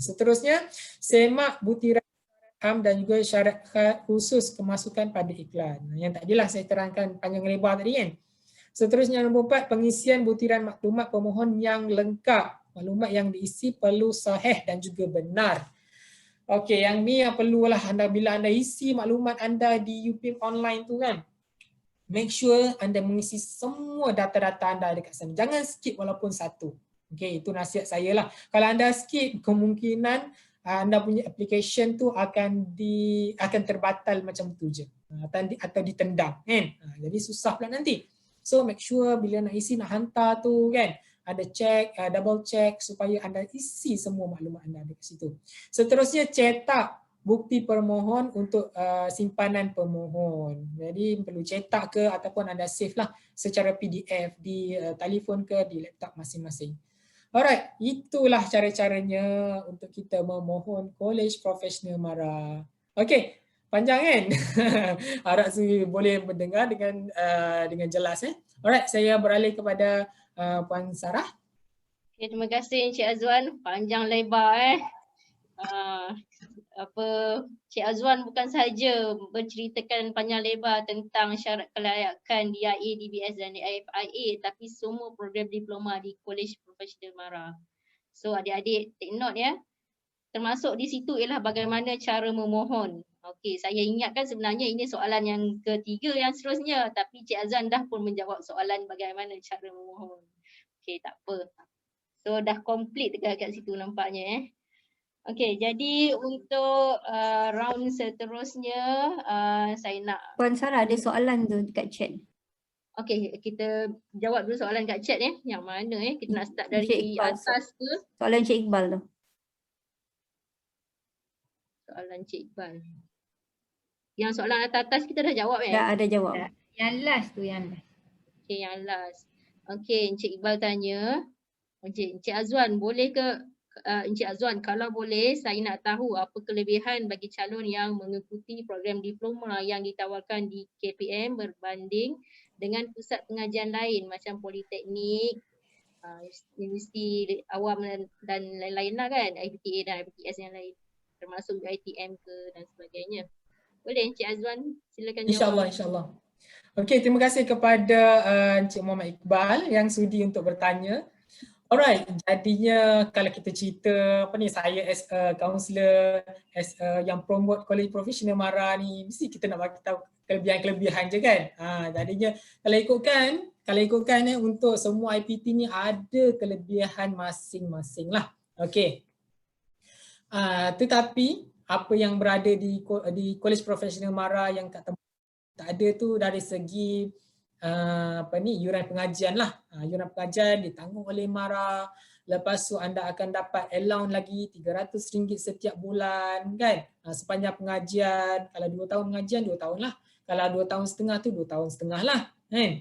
Seterusnya semak butiran dan juga syarat khusus kemasukan pada iklan. Yang tadilah saya terangkan panjang lebar tadi kan. Seterusnya nombor 4, pengisian butiran maklumat pemohon yang lengkap. Maklumat yang diisi perlu sahih dan juga benar. Okey, yang ni yang perlulah anda bila anda isi maklumat anda di UPIM online tu kan. make sure anda mengisi semua data-data anda dekat sana. Jangan skip walaupun satu. Okay, itu nasihat saya lah. Kalau anda skip, kemungkinan anda punya application tu akan terbatal macam tu je. Atau ditendang kan. Jadi susah pula nanti. So make sure bila nak isi, nak hantar tu kan, ada check, double check supaya anda isi semua maklumat anda dekat situ. Seterusnya cetak bukti permohon untuk simpanan pemohon. Jadi perlu cetak ke ataupun anda save lah secara PDF di telefon ke di laptop masing-masing. Alright, itulah cara-caranya untuk kita memohon College Professional MARA. Okey, panjang kan? Harap boleh mendengar dengan jelas. Alright, saya beralih kepada Puan Sarah. Okay, terima kasih Encik Azwan. Panjang lebar Cik Azwan bukan sahaja berceritakan panjang lebar tentang syarat kelayakan DIA, DBS dan FIA, tapi semua program diploma di College Professional MARA. So adik-adik take note ya. Termasuk di situ ialah bagaimana cara memohon. Okey, saya ingatkan sebenarnya ini soalan yang ketiga yang seterusnya, tapi Cik Azwan dah pun menjawab soalan bagaimana cara memohon. Okey, tak apa. So dah complete dekat situ nampaknya Okey, jadi untuk round seterusnya saya nak Puan Sarah ada soalan tu dekat chat. Okey, kita jawab dulu soalan kat chat Yang mana kita nak start dari Encik Iqbal, atas ke? Soalan Encik Iqbal tu. Soalan Cik Iqbal. Yang soalan atas kita dah jawab Dah ada jawab. Yang last tu yang last. Okey, yang last. Okey, Encik Iqbal tanya, Encik Azwan boleh ke Encik Azwan, kalau boleh saya nak tahu apa kelebihan bagi calon yang mengikuti program diploma yang ditawarkan di KPM berbanding dengan pusat pengajian lain macam politeknik, universiti awam dan lain-lain lah kan, IPTA dan IPTS yang lain, termasuk ITM ke dan sebagainya. Boleh Encik Azwan silakan jawab. InsyaAllah. Okey, terima kasih kepada Encik Muhammad Iqbal yang sudi untuk bertanya. Alright, jadinya kalau kita cerita saya as a counselor, as a yang promote College Professional MARA ni, mesti kita nak bagi tahu kelebihan-kelebihan je kan. Jadinya kalau ikutkan untuk semua IPT ni ada kelebihan masing-masing lah. Okey. Tetapi apa yang berada di College Professional MARA yang kat tempat tak ada tu dari segi iuran pengajian lah. Iuran pengajian ditanggung oleh MARA. Lepas tu anda akan dapat allowance lagi RM300 setiap bulan kan. Sepanjang pengajian. Kalau 2 tahun pengajian 2 tahun lah. Kalau 2 tahun setengah tu 2 tahun setengah lah kan.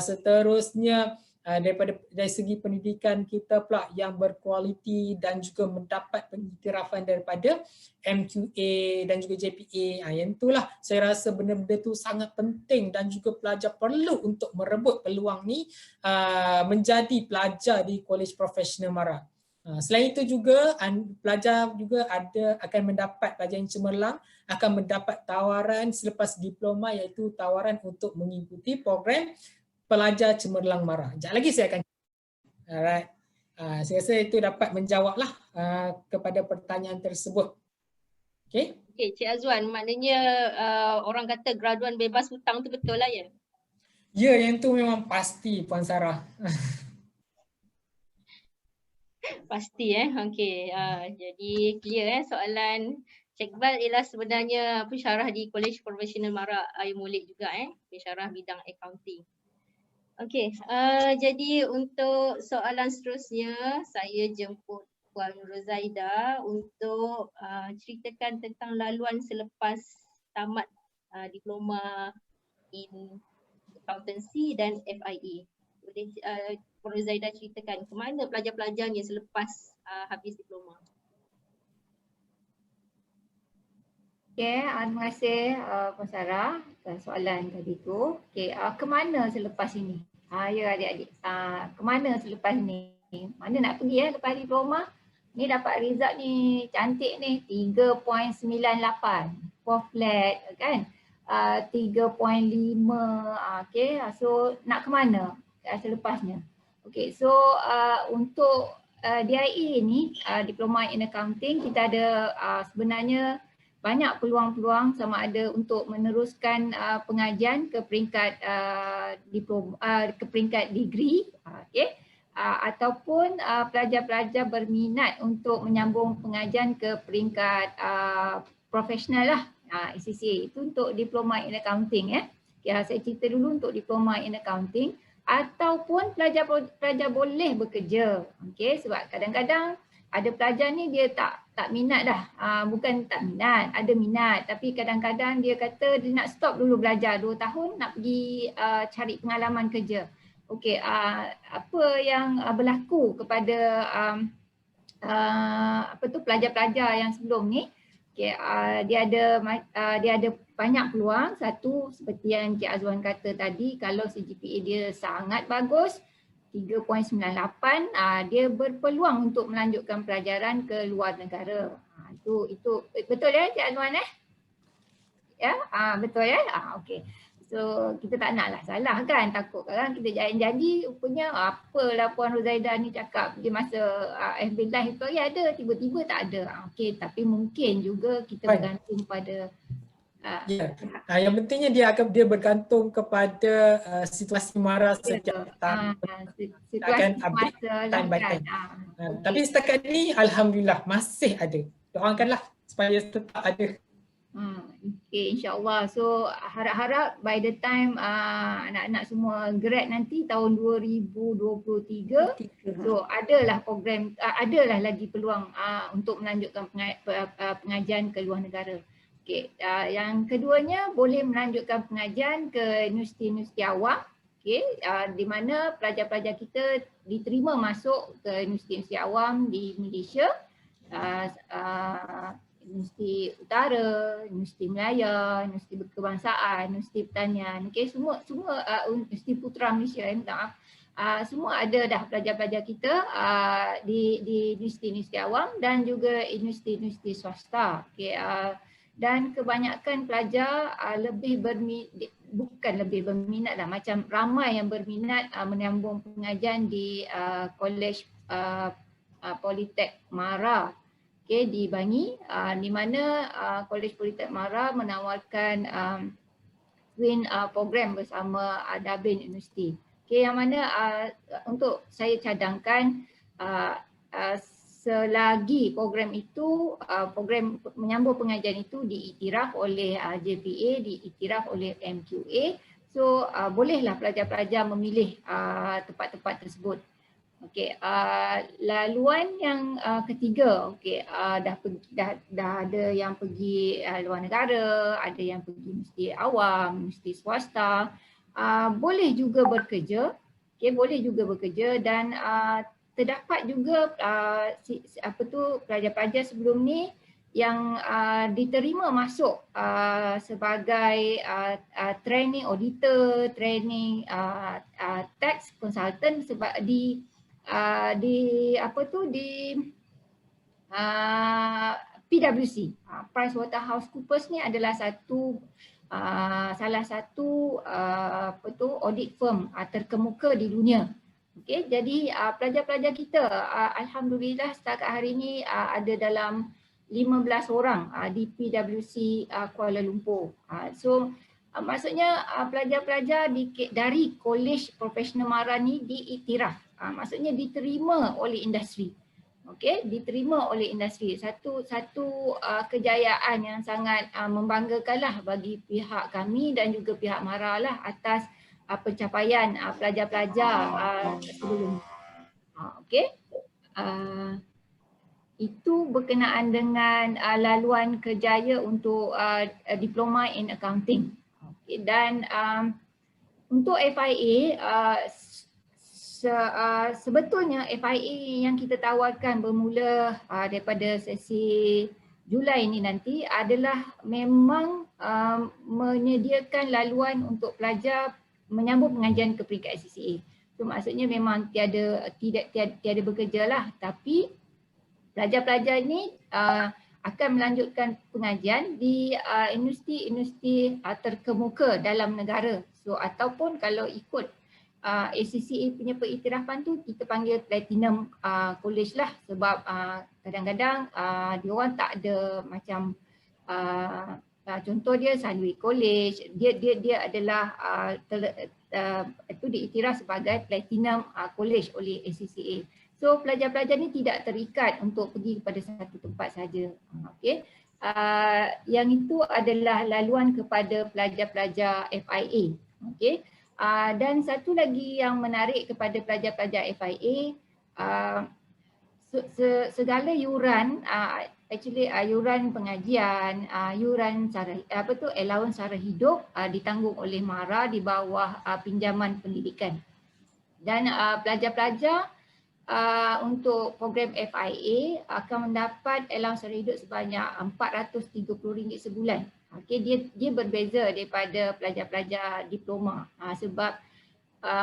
Seterusnya dari segi pendidikan kita pula yang berkualiti dan juga mendapat pengiktirafan daripada MQA dan juga JPA. Yang itulah saya rasa benda-benda tu sangat penting dan juga pelajar perlu untuk merebut peluang ni menjadi pelajar di College Professional MARA. Selain itu juga pelajar juga akan mendapat, pelajar yang cemerlang akan mendapat tawaran selepas diploma, iaitu tawaran untuk mengikuti program pelajar cemerlang MARA. Sekejap lagi saya akan. Alright. Saya rasa itu dapat menjawablah kepada pertanyaan tersebut. Okey. Okey, Cik Azwan, maknanya orang kata graduan bebas hutang tu betul lah ya? Ya, yang tu memang pasti Puan Sarah. Pasti Okey, jadi clear soalan Cik Iqbal ialah sebenarnya pensyarah di College Professional MARA Air Molek juga pensyarah bidang accounting. Okey, jadi untuk soalan seterusnya saya jemput Puan Rozaida untuk ceritakan tentang laluan selepas tamat diploma in accountancy dan FIA. Boleh Puan Rozaida ceritakan ke mana pelajar-pelajarnya selepas habis diploma? Okey, terima kasih Puan Sarah atas soalan tadi tu. Okey, ke mana selepas ini? Ya adik-adik, ke mana selepas ni? Mana nak pergi lepas diploma? Ni dapat result ni cantik ni 3.98 4 flat kan, 3.5 okey, so nak ke mana selepasnya? Okey, so untuk DIA ni, Diploma in Accounting, kita ada sebenarnya banyak peluang-peluang sama ada untuk meneruskan pengajian ke peringkat ke peringkat degree, okey, ataupun pelajar-pelajar berminat untuk menyambung pengajian ke peringkat profesional lah, ACCA itu untuk diploma in accounting ya. Okay, saya cerita dulu untuk diploma in accounting, ataupun pelajar boleh bekerja. Okey, sebab kadang-kadang ada pelajar ni dia tak minat dah. Bukan tak minat, ada minat, tapi kadang-kadang dia kata dia nak stop dulu belajar 2 tahun nak pergi cari pengalaman kerja. Okey, apa yang berlaku kepada pelajar-pelajar yang sebelum ni? Okay, dia ada banyak peluang. Satu, seperti yang Cik Azwan kata tadi, kalau CGPA dia sangat bagus 3.98, dia berpeluang untuk melanjutkan pelajaran ke luar negara. Itu betul ya Cik Azwan ya? Betul ya? Okey. So kita tak naklah salah kan, takut kan kita janji rupanya apalah Puan Rozaidah ni cakap dia masa FB Live tu ya ada, tiba-tiba tak ada. Okey, tapi mungkin juga kita bergantung pada yang pentingnya dia bergantung kepada situasi mara setiap tahun. Situasi masa time by time. Okay. Tapi setakat ni alhamdulillah masih ada. Doakanlah supaya tetap ada. Okay, insyaAllah. So harap-harap by the time anak-anak semua grad nanti tahun 2023, so adalah program, adalah lagi peluang untuk melanjutkan pengajian ke luar negara. Okay. Yang keduanya boleh melanjutkan pengajian ke universiti-universiti awam, okay, di mana pelajar-pelajar kita diterima masuk ke universiti-universiti awam di Malaysia. Universiti Utara, Universiti Melaya, Universiti Kebangsaan, Universiti Pertanian, okay, semua Universiti Putra Malaysia, semua ada dah pelajar-pelajar kita di universiti-universiti awam dan juga universiti-universiti swasta. Okay, dan kebanyakan pelajar bukan lebih berminat lah, macam ramai yang berminat menyambung pengajian di Kolej Politek Mara. Okay, di Bangi, di mana Kolej Politek Mara menawarkan twin program bersama Dublin University. Okay, yang mana untuk saya cadangkan selagi program itu, program menyambung pengajian itu diiktiraf oleh JPA, diiktiraf oleh MQA, so bolehlah pelajar-pelajar memilih tempat-tempat tersebut. Okey, laluan yang ketiga, okey, dah ada yang pergi luar negara, ada yang pergi universiti awam, universiti swasta, boleh juga bekerja, okey, boleh juga bekerja dan terdapat juga pelajar-pelajar sebelum ni yang diterima masuk sebagai training auditor, training tax consultant sebab di PwC, PricewaterhouseCoopers ni adalah salah satu audit firm terkemuka di dunia. Okey, jadi pelajar-pelajar kita alhamdulillah setakat hari ini ada dalam 15 orang di PwC Kuala Lumpur. So maksudnya pelajar-pelajar dari Kolej Profesional Mara ni diiktiraf. Maksudnya diterima oleh industri. Okey, diterima oleh industri. Satu kejayaan yang sangat membanggakanlah bagi pihak kami dan juga pihak Mara lah atas pencapaian pelajar-pelajar sebelum. Okey. Itu berkenaan dengan laluan kerjaya untuk diploma in accounting. Dan untuk FIA, sebetulnya FIA yang kita tawarkan bermula daripada sesi Julai ini nanti adalah memang menyediakan laluan untuk pelajar menyambung pengajian ke peringkat ACCA. So maksudnya memang tiada bekerja lah, tapi pelajar-pelajar ini akan melanjutkan pengajian di universiti-universiti terkemuka dalam negara. So ataupun kalau ikut ACCA punya pengiktirafan tu kita panggil platinum college lah, sebab kadang-kadang diorang tak ada macam Contoh dia Sunway College, dia adalah itu diiktiraf sebagai Platinum College oleh ACCA. So pelajar-pelajar ni tidak terikat untuk pergi kepada satu tempat saja. Okey. Yang itu adalah laluan kepada pelajar-pelajar FIA. Okey. Dan satu lagi yang menarik kepada pelajar-pelajar FIA, segala yuran, yuran pengajian, yuran allowance sara hidup ditanggung oleh MARA di bawah pinjaman pendidikan. Dan pelajar-pelajar untuk program FIA akan mendapat allowance sara hidup sebanyak RM430 sebulan. Okey, dia berbeza daripada pelajar-pelajar diploma sebab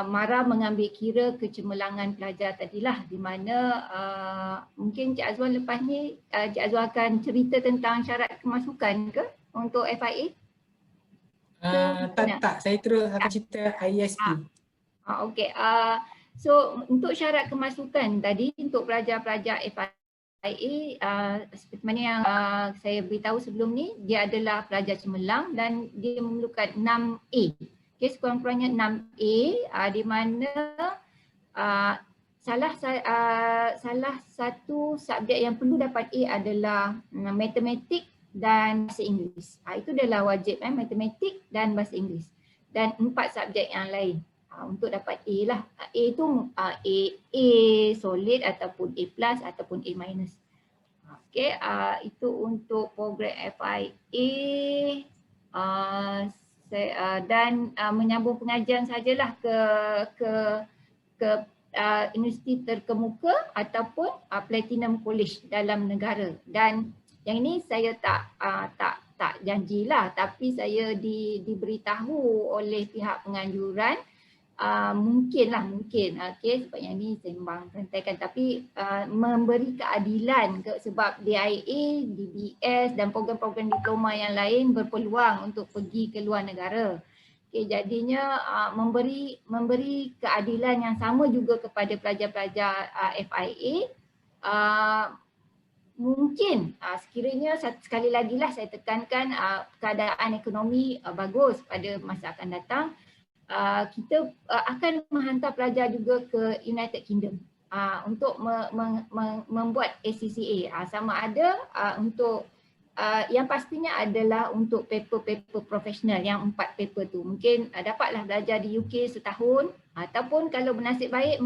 MARA mengambil kira kecemerlangan pelajar tadilah, di mana mungkin Cik Azwan lepas ni Cik Azwan akan cerita tentang syarat kemasukan ke untuk FIA? Tak, saya terus akan cerita ISP. Okey, so untuk syarat kemasukan tadi untuk pelajar-pelajar FIA, seperti mana yang saya beritahu sebelum ni, dia adalah pelajar cemerlang dan dia memerlukan 6A. Okay, sekurang-kurangnya 6A, di mana salah satu subjek yang perlu dapat A adalah matematik dan bahasa Inggeris. Itu adalah wajib, matematik dan bahasa Inggeris. Dan 4 subjek yang lain untuk dapat A lah. A itu A solid ataupun A plus ataupun A minus. Okay, itu untuk program FIA. Dan menyambung pengajian sajalah ke universiti terkemuka ataupun Platinum College dalam negara. Dan yang ini saya tak janjilah, tapi saya diberitahu oleh pihak penganjuran mungkin okey, sebab yang ni sembang santaikan, tapi memberi keadilan sebab DIA, DBS dan program-program diploma yang lain berpeluang untuk pergi ke luar negara. Okey, jadinya memberi keadilan yang sama juga kepada pelajar-pelajar FIA. Mungkin sekiranya sekali lagi lah saya tekankan keadaan ekonomi bagus pada masa akan datang, kita akan menghantar pelajar juga ke United Kingdom untuk membuat ACCA. Sama ada untuk yang pastinya adalah untuk paper-paper profesional yang 4 paper tu. Mungkin dapatlah belajar di UK setahun ataupun kalau bernasib baik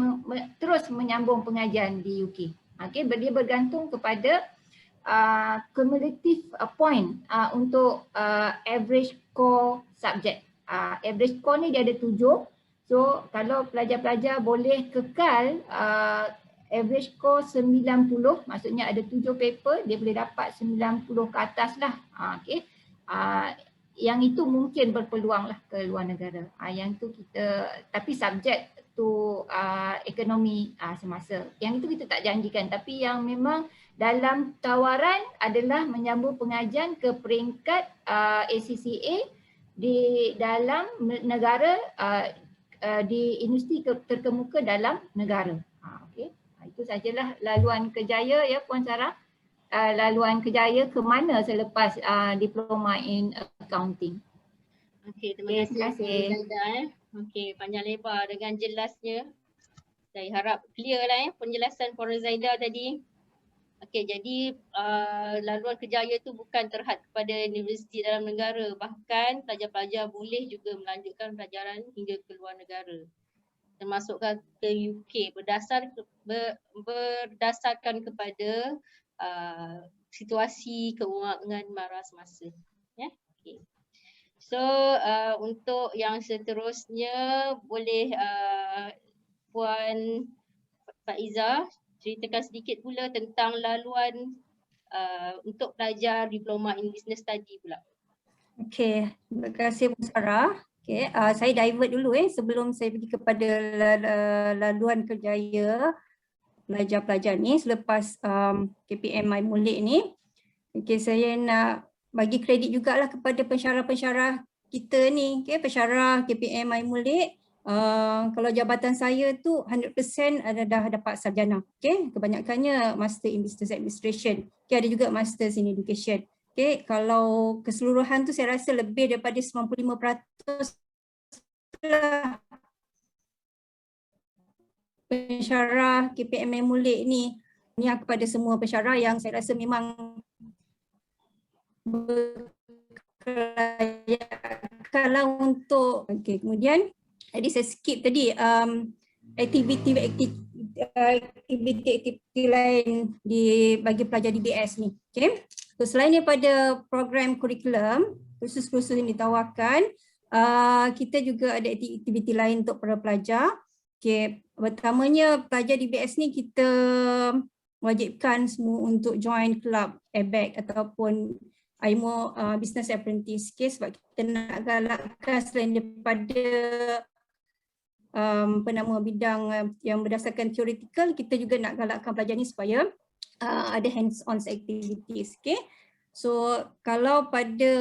terus menyambung pengajian di UK. Okay, dia bergantung kepada cumulative point untuk average core subject. Average score ni dia ada 7. So kalau pelajar-pelajar boleh kekal average score 90, maksudnya ada 7 paper, dia boleh dapat 90 ke atas lah. Okay. Yang itu mungkin berpeluang lah ke luar negara. Yang tu kita, tapi subjek tu ekonomi semasa. Yang itu kita tak janjikan, tapi yang memang dalam tawaran adalah menyambung pengajian ke peringkat ACCA di dalam negara, di universiti terkemuka dalam negara. Okey, itu sajalah laluan kerjaya ya Puan Sarah. Laluan kerjaya ke mana selepas diploma in accounting. Okey, terima kasih. Kasih. Okey, panjang lebar dengan jelasnya. Saya harap clear lah penjelasan Puan Zaida tadi. Okey, jadi laluan kerjaya itu bukan terhad kepada universiti dalam negara, bahkan pelajar-pelajar boleh juga melanjutkan pelajaran hingga ke luar negara, termasuk ke UK berdasarkan kepada situasi keuangan MARA semasa. Ya, okey. So untuk yang seterusnya boleh Puan Faiza ceritakan sedikit pula tentang laluan untuk pelajar diploma in business study pula. Okey, terima kasih Bu Sarah. Okey, saya divert dulu sebelum saya pergi kepada laluan kerjaya pelajar-pelajar ni selepas KPM MyMulek ni. Okey, saya nak bagi kredit jugalah kepada pensyarah-pensyarah kita ni, pensyarah KPM MyMulek. Kalau jabatan saya tu 100% dah dapat sarjana. Kebanyakannya Master in Business Administration. Ada juga Master in Education. Okay, kalau keseluruhan tu saya rasa lebih daripada 95% lah pensyarah KPM Mulik ni kepada semua pensyarah yang saya rasa memang berkelayakan lah untuk. Okay, kemudian tadi saya skip tadi aktiviti lain bagi pelajar DBS ni. Okay. So, selain daripada program kurikulum, kursus-kursus yang ditawarkan, kita juga ada aktiviti lain untuk para pelajar. Okay. Pertamanya pelajar DBS ni kita wajibkan semua untuk join club ABAC ataupun AIMO Business Apprentice, sebab kita nak galakkan selain daripada bidang yang berdasarkan theoretical, kita juga nak galakkan pelajar ni supaya ada hands-on activities. Okay. So kalau pada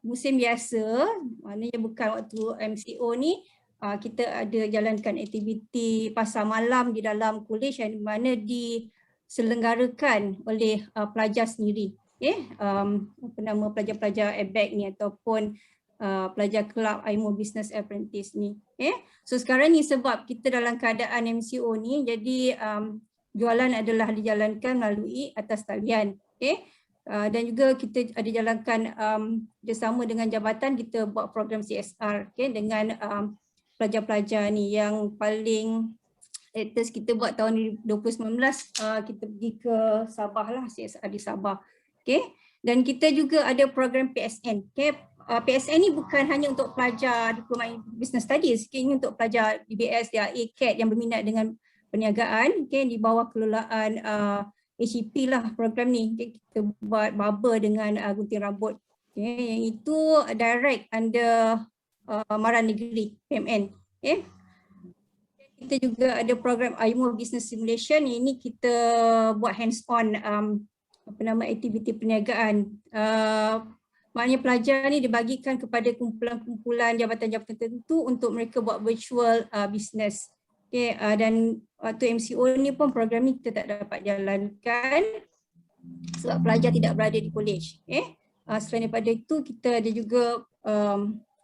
musim biasa, maknanya bukan waktu MCO ni, kita ada jalankan aktiviti pasar malam di dalam kolej yang mana diselenggarakan oleh pelajar sendiri. Okay. Pelajar-pelajar ABAC ni ataupun pelajar kelab AIMO Business Apprentice ni. Okay. So sekarang ni sebab kita dalam keadaan MCO ni, jadi jualan adalah dijalankan melalui atas talian. Okay. Dan juga kita ada jalankan bersama dengan jabatan, kita buat program CSR, okay, dengan pelajar-pelajar ni. Yang paling latest kita buat tahun 2019, kita pergi ke Sabah lah, CSR di Sabah. Okay. Dan kita juga ada program PSN. Okay. PSN ni bukan hanya untuk pelajar Diploma Business Studies, okay, ini untuk pelajar DBS, DIA, CAT yang berminat dengan perniagaan, okay, di bawah kelolaan HEP lah program ni. Okay, kita buat barber dengan gunting rambut. Okay, yang itu direct under Mara Negeri PMN. Okay. Kita juga ada program AIMO Business Simulation. Ini kita buat hands-on aktiviti perniagaan. Maknanya pelajar ni dibagikan kepada kumpulan-kumpulan jabatan-jabatan tertentu untuk mereka buat virtual business. Okay, dan waktu MCO ni pun program ni kita tak dapat jalankan sebab pelajar tidak berada di kolej. Okay. Selain daripada itu, kita ada juga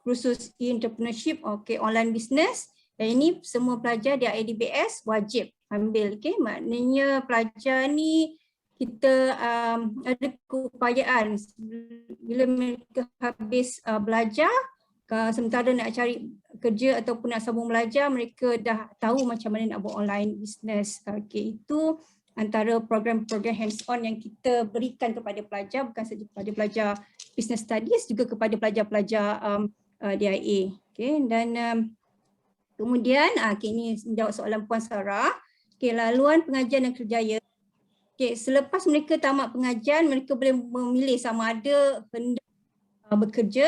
kursus entrepreneurship, okay, online business. Dan ini semua pelajar di IDBS wajib ambil. Okay. Maknanya pelajar ni kita ada keupayaan bila mereka habis belajar, sementara nak cari kerja ataupun nak sambung belajar, mereka dah tahu macam mana nak buat online business. Okay, itu antara program-program hands-on yang kita berikan kepada pelajar, bukan saja kepada pelajar business studies, juga kepada pelajar-pelajar DIA. Okay, dan kemudian okay, ini menjawab soalan Puan Sarah. Okay, laluan pengajian dan kerjaya. Okay, selepas mereka tamat pengajian, mereka boleh memilih sama ada hendak bekerja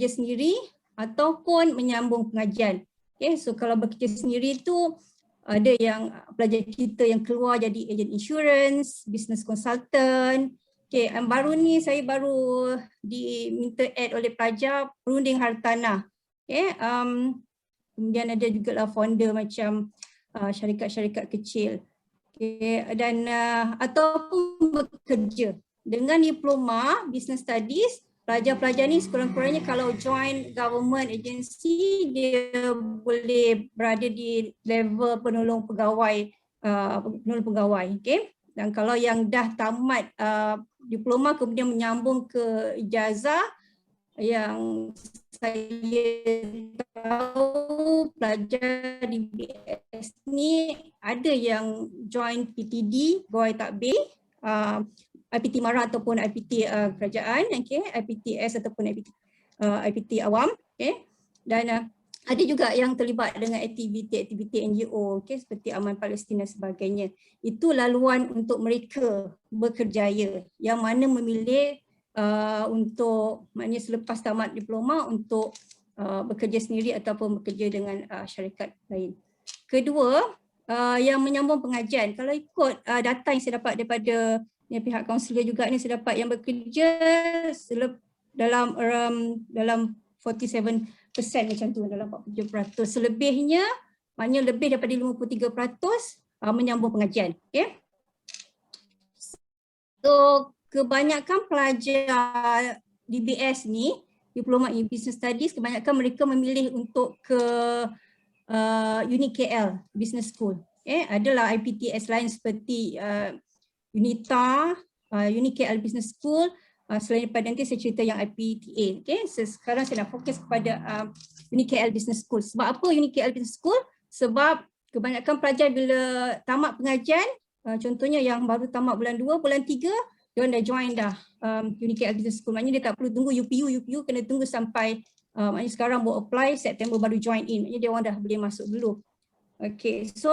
sendiri ataupun menyambung pengajian. Okay, so kalau bekerja sendiri tu ada yang pelajar kita yang keluar jadi ejen insurans, business consultant. Okay, yang baru ni saya baru diminta add oleh pelajar perunding hartanah. Okay, kemudian ada juga lah founder macam syarikat-syarikat kecil. Okay, dan ataupun bekerja dengan diploma business studies. Pelajar-pelajar ni sekurang-kurangnya kalau join government agency, dia boleh berada di level penolong pegawai, okay. Dan kalau yang dah tamat diploma kemudian menyambung ke ijazah, yang saya tahu pelajar di BS ni ada yang join PTD, pegawai takbir, IPT Mara ataupun IPT kerajaan, okay, IPTS ataupun IPT awam, okay. Dan ada juga yang terlibat dengan aktiviti-aktiviti NGO, okay, seperti Aman Palestin dan sebagainya. Itu laluan untuk mereka berkerjaya yang mana memilih untuk, maknanya selepas tamat diploma untuk bekerja sendiri ataupun bekerja dengan syarikat lain. Kedua, yang menyambung pengajian. Kalau ikut data yang saya dapat daripada pihak kaunselor juga ni, saya dapat yang bekerja dalam 47% macam tu, dalam 47%. Selebihnya, maknanya lebih daripada 53% menyambung pengajian. Okay. So kebanyakan pelajar DBS ni, Diploma in Business Studies, kebanyakan mereka memilih untuk ke UniKL Business School. Adalah IPTS lain seperti UNITA, UniKL Business School. Selain daripada nanti saya cerita yang IPTA. Sekarang saya nak fokus kepada UniKL Business School. Sebab apa UniKL Business School? Sebab kebanyakan pelajar bila tamat pengajian, contohnya yang baru tamat bulan 2, bulan 3, dia dah join dah UniKL Business School. Maknanya dia tak perlu tunggu UPU kena tunggu sampai maknanya sekarang buat apply, September baru join in. Maknanya dia orang dah boleh masuk dulu. Okay, so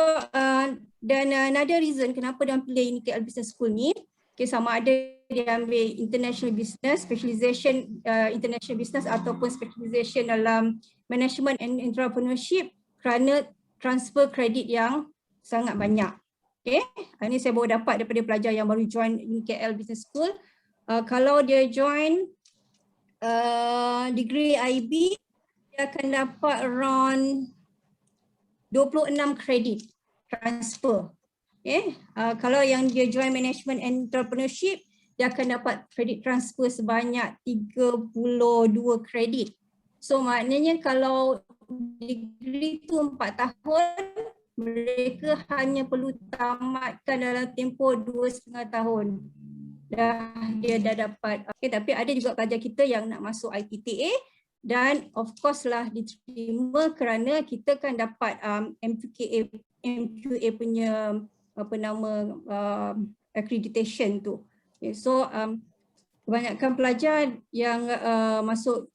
dan another reason kenapa dia pilih UniKL Business School ni, sama ada dia ambil international business, specialization international business ataupun specialization dalam management and entrepreneurship kerana transfer kredit yang sangat banyak. Okay, ini saya baru dapat daripada pelajar yang baru join UniKL Business School. Kalau dia join degree IB, dia akan dapat around 26 kredit transfer. Kalau yang dia join management and entrepreneurship, dia akan dapat kredit transfer sebanyak 32 kredit. So maknanya kalau degree tu 4 tahun, mereka hanya perlu tamatkan dalam tempoh 2,5 tahun. Dia dah dapat. Tapi ada juga pelajar kita yang nak masuk IPTA dan of course lah diterima kerana kita kan dapat MQA punya accreditation tu. So kebanyakan pelajar yang masuk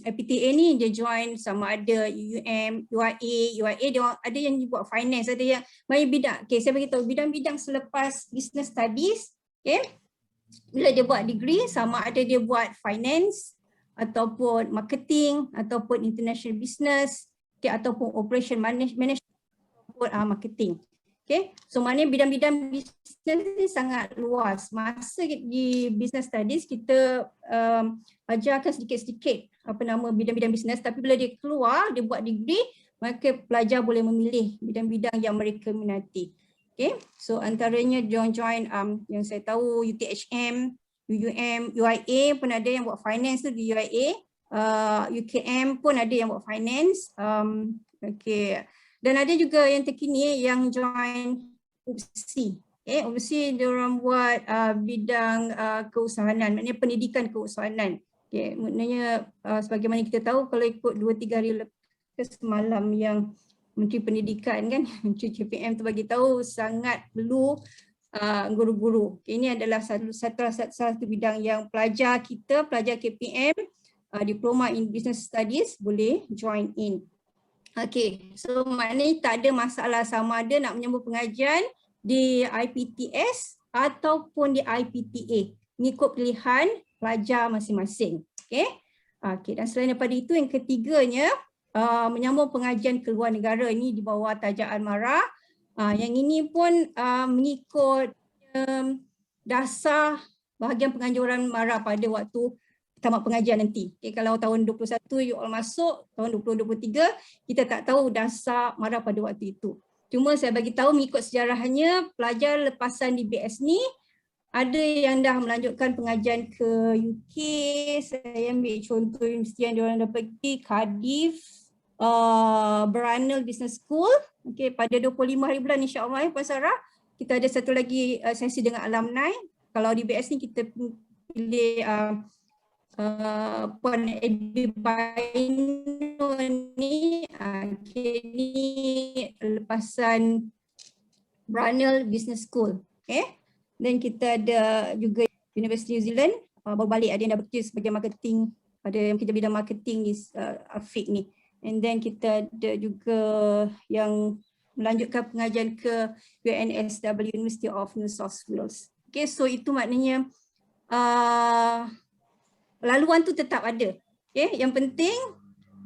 IPTA ni dia join sama ada UUM, UIA dia ada yang buat finance, ada yang main bidang. Saya beritahu bidang-bidang selepas business studies, bila dia buat degree sama ada dia buat finance ataupun marketing ataupun international business, ataupun operation management ataupun marketing. So maknanya bidang-bidang bisnes ni sangat luas. Masa di business studies kita ajarkan sedikit-sedikit bidang-bidang bisnes, tapi bila dia keluar, dia buat degree, maka pelajar boleh memilih bidang-bidang yang mereka minati. So antaranya join yang saya tahu UTHM, UUM, UIA pun ada yang buat finance tu di UIA, UKM pun ada yang buat finance. Dan ada juga yang terkini yang join UPSI. UPSI dia orang buat bidang keusahanan, maknanya pendidikan keusahanan. Maknanya sebagaimana kita tahu kalau ikut 2-3 hari lepas semalam yang Menteri Pendidikan kan, Menteri KPM tu bagi tahu sangat perlu guru-guru. Ini adalah satu bidang yang pelajar kita, pelajar KPM, Diploma in Business Studies boleh join in. So maknanya tak ada masalah sama ada nak menyambung pengajian di IPTS ataupun di IPTA. Mengikut pilihan pelajar masing-masing. Dan selain daripada itu, yang ketiganya, menyambung pengajian ke luar negara ini di bawah tajaan MARA. Yang ini pun mengikut dasar bahagian penganjuran MARA pada waktu tamat pengajian nanti. Kalau tahun 21 you all masuk, tahun 2023 kita tak tahu dasar MARA pada waktu itu. Cuma saya bagi tahu mengikut sejarahnya, pelajar lepasan DBS ni ada yang dah melanjutkan pengajian ke UK. Saya ambil contoh universiti yang diorang dah pergi, Cardiff, Brunel Business School. Pada 25 hari bulan insya-Allah Puan Sarah, kita ada satu lagi sesi dengan alumni. Kalau DBS ni kita pilih Puan Edi Baino ni, ni lepasan Brunel Business School. Dan kita ada juga University New Zealand, baru balik ada yang dah bekerja sebagai marketing, ada yang kerja bidang marketing di Afiq ni. And then kita ada juga yang melanjutkan pengajian ke UNSW, University of New South Wales. So itu maknanya laluan tu tetap ada. Yang penting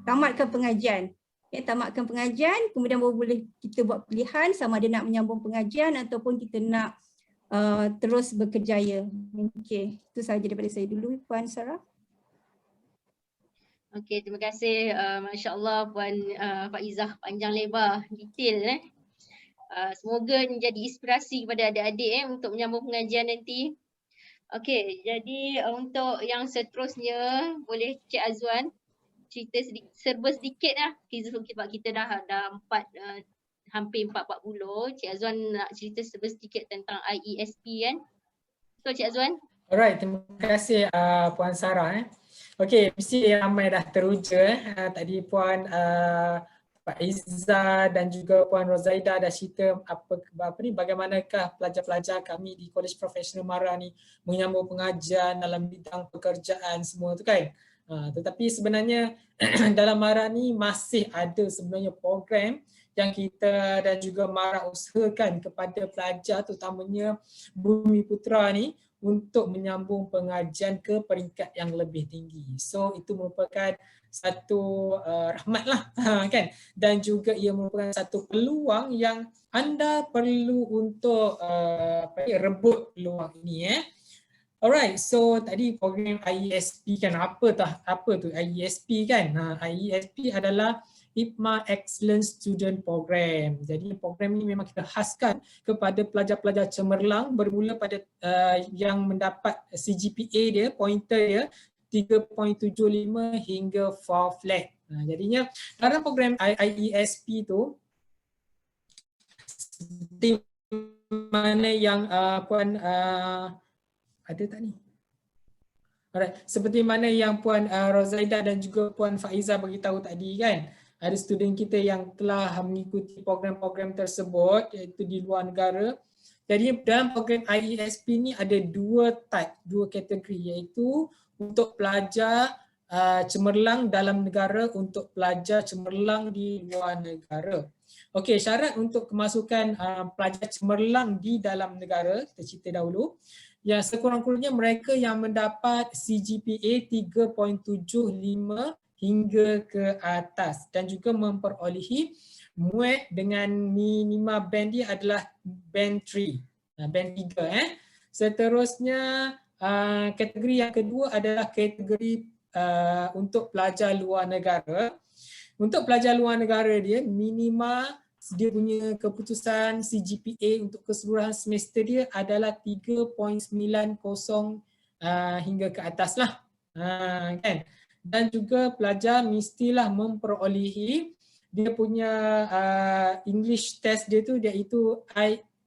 tamatkan pengajian. Tamatkan pengajian, kemudian baru boleh kita buat pilihan sama ada nak menyambung pengajian ataupun kita nak terus berkerjaya. Itu sahaja daripada saya dulu, Puan Sarah. Terima kasih. Masya Allah Puan Faizah, panjang lebar, detail. Semoga menjadi inspirasi kepada adik-adik untuk menyambung pengajian nanti. Okey, jadi untuk yang seterusnya boleh Cik Azwan cerita serba sedikit lah sebab kita dah hampir 40. Cik Azwan nak cerita serba sedikit tentang IESP kan. So Cik Azwan. Alright, terima kasih Puan Sarah. Okey, mesti ramai dah teruja. Tadi Puan Pak Izzah dan juga Puan Rozaida dah cerita bagaimanakah pelajar-pelajar kami di College Professional Mara ni menyambung pengajian dalam bidang pekerjaan semua tu kan. Tetapi sebenarnya dalam Mara ni masih ada sebenarnya program yang kita dan juga Mara usahakan kepada pelajar terutamanya Bumi Putra ni untuk menyambung pengajian ke peringkat yang lebih tinggi. So itu merupakan satu rahmat lah kan, dan juga ia merupakan satu peluang yang anda perlu untuk rebut peluang ini. Alright, so tadi program IESP kan, apa tu IESP kan? IESP adalah IPMA Excellence Student Program. Jadi program ini memang kita khaskan kepada pelajar-pelajar cemerlang bermula pada yang mendapat CGPA dia, pointer dia 3.75 hingga 4 flat. Jadinya dalam program IESP tu seperti mana yang Puan ada tak ni? Alright, seperti mana yang Puan Rozaida dan juga Puan Faiza beritahu tadi kan, ada student kita yang telah mengikuti program-program tersebut iaitu di luar negara. Jadi dalam program IESP ni ada dua kategori, iaitu untuk pelajar cemerlang dalam negara, untuk pelajar cemerlang di luar negara. Okey, syarat untuk kemasukan pelajar cemerlang di dalam negara, kita cerita dahulu. Yang sekurang-kurangnya mereka yang mendapat CGPA 3.75 hingga ke atas dan juga memperolehi MUET dengan minima band dia adalah band 3, band 3. Seterusnya kategori yang kedua adalah kategori untuk pelajar luar negara. Untuk pelajar luar negara dia minima dia punya keputusan CGPA untuk keseluruhan semester dia adalah 3.90 hingga ke atas lah, kan. Dan juga pelajar mestilah memperolehi dia punya English test dia tu, iaitu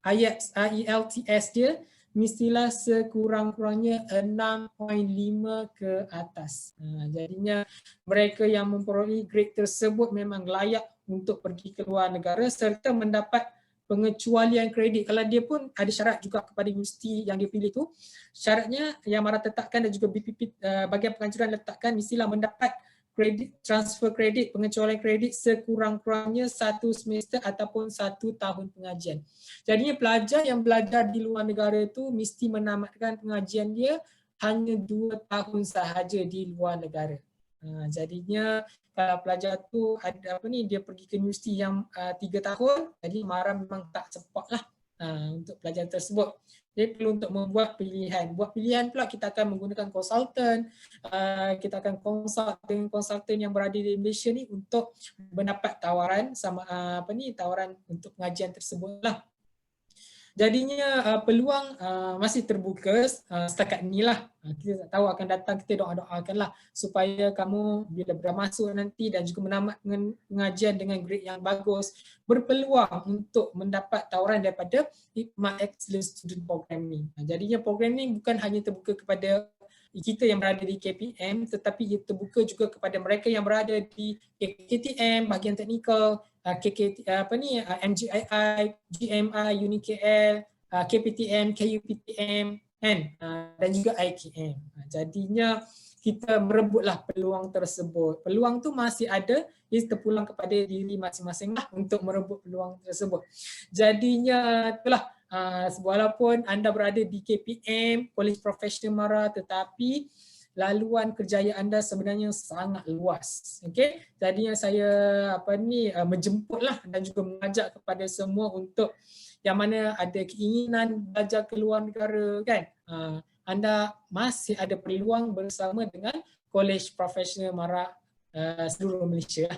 IELTS dia mestilah sekurang-kurangnya 6.5 ke atas. Jadinya mereka yang memperolehi grade tersebut memang layak untuk pergi ke luar negara serta mendapat pengecualian kredit. Kalau dia pun ada syarat juga kepada universiti yang dia pilih tu, syaratnya yang Mara tetapkan dan juga BPP bahagian penganjuran letakkan mestilah mendapat kredit, transfer kredit, pengecualian kredit sekurang-kurangnya 1 semester ataupun 1 tahun pengajian. Jadinya pelajar yang belajar di luar negara itu mesti menamatkan pengajian dia hanya 2 tahun sahaja di luar negara. Jadinya kalau pelajar tu ada dia pergi ke universiti yang 3 tahun, jadi Mara memang tak support lah untuk pelajar tersebut. Jadi perlu untuk membuat pilihan. Buat pilihan pula kita akan menggunakan konsultan, kita akan konsult dengan konsultan yang berada di Malaysia ni untuk mendapat tawaran tawaran untuk pengajian tersebut lah. Jadinya peluang masih terbuka setakat inilah. Kita tak tahu akan datang, kita doa-doakanlah supaya kamu bila bermasuk nanti dan juga menamat pengajian dengan grade yang bagus berpeluang untuk mendapat tawaran daripada IPMA Excellence Student Program ni. Jadinya program ni bukan hanya terbuka kepada kita yang berada di KPM, tetapi ia terbuka juga kepada mereka yang berada di KTM, bahagian teknikal, MGII, GMI, UniKL, KPTM, KUPTM, dan juga IKM. Jadinya kita merebutlah peluang tersebut. Peluang tu masih ada, ia terpulang kepada diri masing-masing lah untuk merebut peluang tersebut. Jadinya itulah, walaupun anda berada di KPM, College Professional Mara, tetapi laluan kerjaya anda sebenarnya sangat luas. Okey, jadinya saya menjemputlah dan juga mengajak kepada semua untuk yang mana ada keinginan belajar ke luar negara kan, anda masih ada peluang bersama dengan College Professional Mara seluruh Malaysia.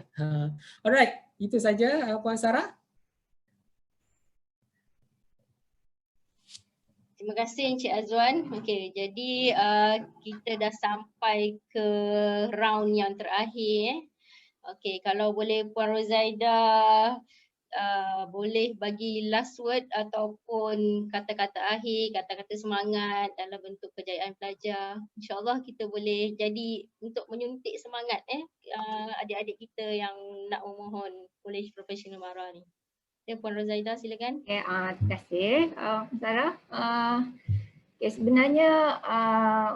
Alright, itu saja Puan Sarah. Terima kasih Encik Azwan. Okey, jadi kita dah sampai ke round yang terakhir. Okey, kalau boleh Puan Rozaida boleh bagi last word ataupun kata-kata akhir, kata-kata semangat dalam bentuk kejayaan pelajar. InsyaAllah kita boleh jadi untuk menyuntik semangat adik-adik kita yang nak memohon Kolej Profesional MARA ni. Ya, Puan Rozaida silakan. Okay, terima kasih Sarah. Sebenarnya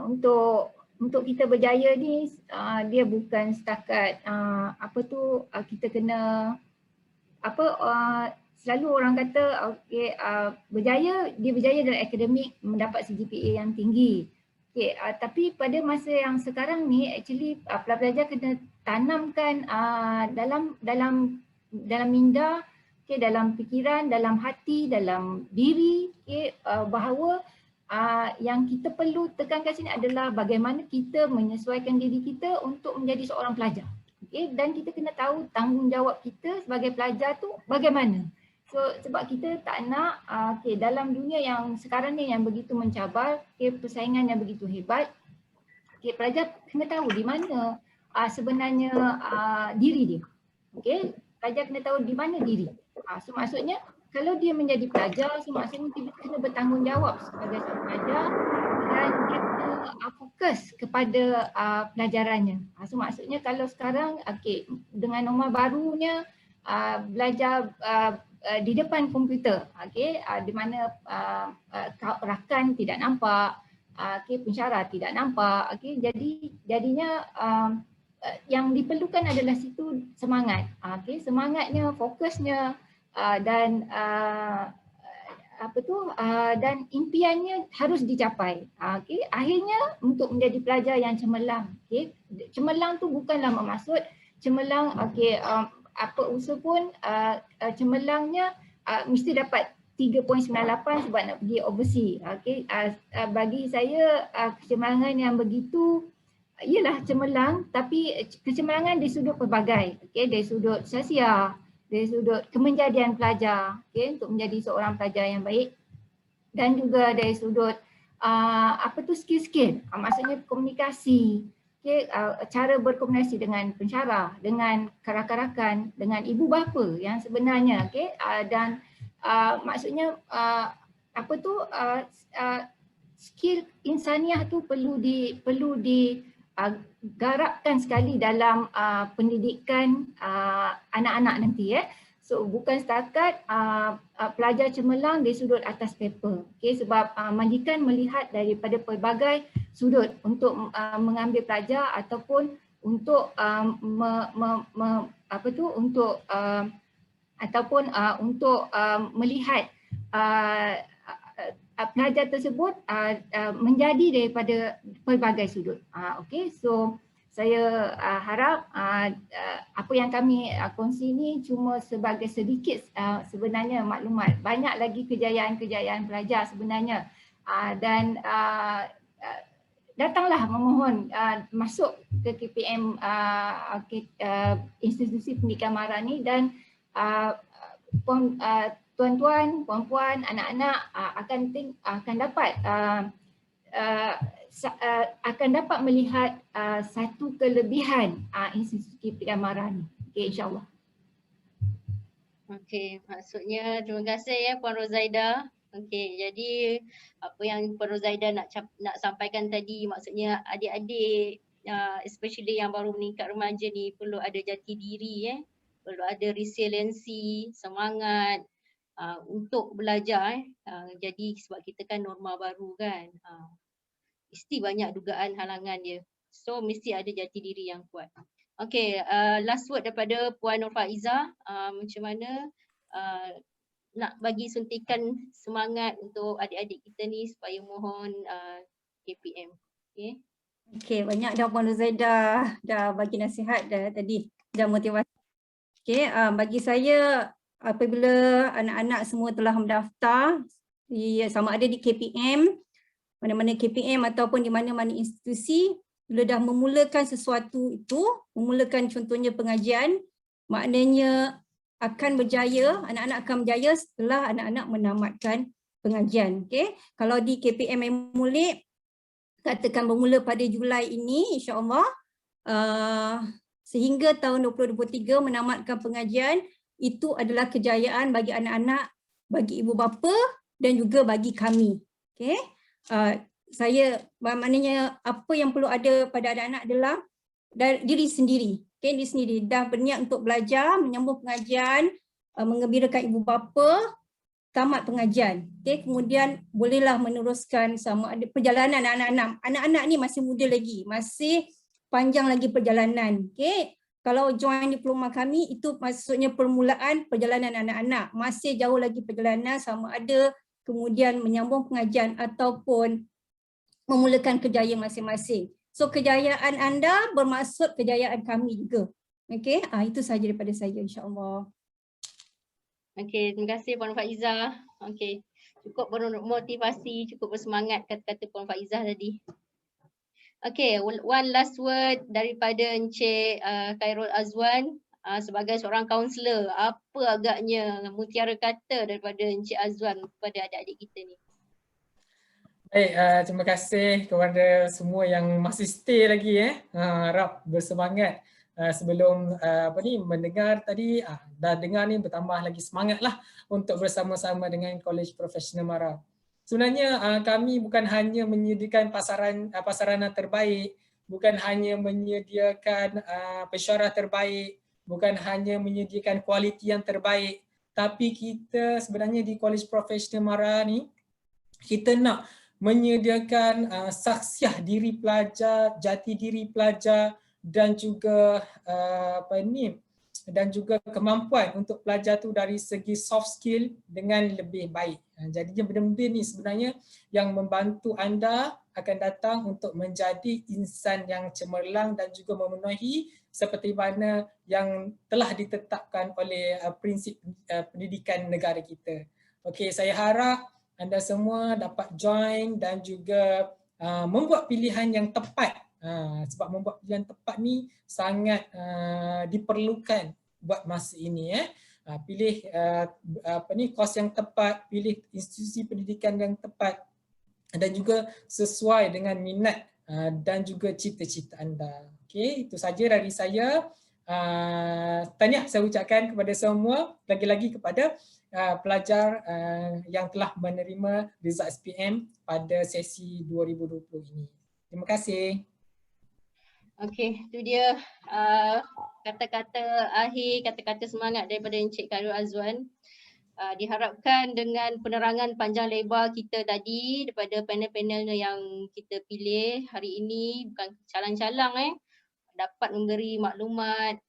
untuk kita berjaya ni dia bukan setakat kita kena selalu orang kata berjaya dalam akademik mendapat CGPA yang tinggi. Tapi pada masa yang sekarang ni actually pelajar kena tanamkan dalam minda, dalam fikiran, dalam hati, dalam diri, bahawa yang kita perlu tekankan sini adalah bagaimana kita menyesuaikan diri kita untuk menjadi seorang pelajar. Dan kita kena tahu tanggungjawab kita sebagai pelajar tu bagaimana. So sebab kita tak nak dalam dunia yang sekarang ni yang begitu mencabar, persaingan yang begitu hebat, pelajar kena tahu di mana sebenarnya diri dia. Pelajar kena tahu di mana diri. So maksudnya kalau dia menjadi pelajar, so maksudnya dia kena bertanggungjawab sebagai seorang pelajar dan dia kena fokus kepada pelajarannya. So maksudnya kalau sekarang dengan norma barunya belajar di depan komputer, di mana rakan tidak nampak, pensyarah tidak nampak, jadinya yang diperlukan adalah situ semangat, semangatnya, fokusnya dan dan impiannya harus dicapai. Akhirnya untuk menjadi pelajar yang cemerlang. Cemerlang tu bukanlah bermaksud cemerlang apa usaha pun cemerlangnya mesti dapat 3.98 sebab nak pergi overseas. Bagi saya kecemerlangan yang begitu ialah cemerlang, tapi kecemerlangan dari sudut pelbagai, dari sudut sosial, dari sudut kemenjadian pelajar, untuk menjadi seorang pelajar yang baik, dan juga dari sudut skill-skill, maksudnya komunikasi, cara berkomunikasi dengan pensyarah, dengan rakan-rakan, dengan ibu bapa yang sebenarnya, dan maksudnya skill insaniah tu perlu digarapkan sekali dalam pendidikan anak-anak nanti. So bukan setakat pelajar cemerlang dari sudut atas paper, sebab majikan melihat daripada pelbagai sudut untuk mengambil pelajar ataupun untuk melihat pelajar tersebut menjadi daripada pelbagai sudut. So saya harap apa yang kami kongsi ni cuma sebagai sedikit sebenarnya maklumat. Banyak lagi kejayaan-kejayaan pelajar sebenarnya, dan datanglah memohon masuk ke KPM institusi pendidikan MARA ni, dan tuan-tuan, puan-puan, anak-anak akan dapat melihat satu kelebihan institusi pendidikan MARA ni. InsyaAllah. Maksudnya terima kasih ya Puan Rozaida. Jadi apa yang Puan Rozaida nak sampaikan tadi, maksudnya adik-adik especially yang baru meningkat remaja ni perlu ada jati diri, perlu ada resiliensi, semangat untuk belajar. Jadi sebab kita kan norma baru kan, mesti banyak dugaan halangan dia. So mesti ada jati diri yang kuat. Last word daripada Puan Nur Faiza, macam mana nak bagi suntikan semangat untuk adik-adik kita ni supaya mohon KPM. Banyak dah Puan Rozaida dah bagi nasihat dah tadi, dah motivasi. Bagi saya, apabila anak-anak semua telah mendaftar sama ada di KPM, mana-mana KPM ataupun di mana-mana institusi, bila dah memulakan sesuatu itu, memulakan contohnya pengajian, maknanya akan berjaya, anak-anak akan berjaya setelah anak-anak menamatkan pengajian. Okay. Kalau di KPM Mulik katakan bermula pada Julai ini insya-Allah sehingga tahun 2023 menamatkan pengajian, itu adalah kejayaan bagi anak-anak, bagi ibu bapa dan juga bagi kami. Okay. Saya maknanya apa yang perlu ada pada anak-anak adalah diri sendiri. Okay, diri sendiri dah berniat untuk belajar, menyambung pengajian, mengembirakan ibu bapa, tamat pengajian. Okay, kemudian bolehlah meneruskan sama ada perjalanan anak-anak. Anak-anak ni masih muda lagi, masih panjang lagi perjalanan. Okay, kalau join diploma kami itu maksudnya permulaan perjalanan anak-anak. Masih jauh lagi perjalanan sama ada kemudian menyambung pengajian ataupun memulakan kerjaya masing-masing. So kejayaan anda bermaksud kejayaan kami juga. Okay, itu sahaja daripada saya insya-Allah. Okey, terima kasih Puan Faizah. Okey, cukup bermotivasi, cukup bersemangat kata-kata Puan Faizah tadi. Okey, one last word daripada Encik Khairul Azwan sebagai seorang kaunselor. Apa agaknya mutiara kata daripada Encik Azwan kepada adik-adik kita ni? Baik, terima kasih kepada semua yang masih stay lagi harap bersemangat sebelum mendengar tadi dah dengar ni bertambah lagi semangatlah untuk bersama-sama dengan College Professional Mara. Sebenarnya kami bukan hanya menyediakan pasaran terbaik, bukan hanya menyediakan pensyarah terbaik, bukan hanya menyediakan kualiti yang terbaik, tapi kita sebenarnya di College Professional Mara ni kita nak menyediakan saksiah diri pelajar, jati diri pelajar dan juga dan juga kemampuan untuk pelajar tu dari segi soft skill dengan lebih baik. Jadinya benda-benda ni sebenarnya yang membantu anda akan datang untuk menjadi insan yang cemerlang dan juga memenuhi seperti mana yang telah ditetapkan oleh prinsip pendidikan negara kita. Okey, saya harap anda semua dapat join dan juga membuat pilihan yang tepat. Sebab membuat pilihan tepat ni sangat diperlukan buat masa ini. Pilih kos yang tepat, pilih institusi pendidikan yang tepat dan juga sesuai dengan minat dan juga cita-cita anda. Okey, itu saja dari saya. Tahniah saya ucapkan kepada semua, lagi-lagi kepada pelajar yang telah menerima result SPM pada sesi 2020 ini. Terima kasih. Okey, itu dia kata-kata akhir, kata-kata semangat daripada Encik Khairul Azwan. Diharapkan dengan penerangan panjang lebar kita tadi daripada panel-panel yang kita pilih hari ini, bukan calang-calang dapat memberi maklumat,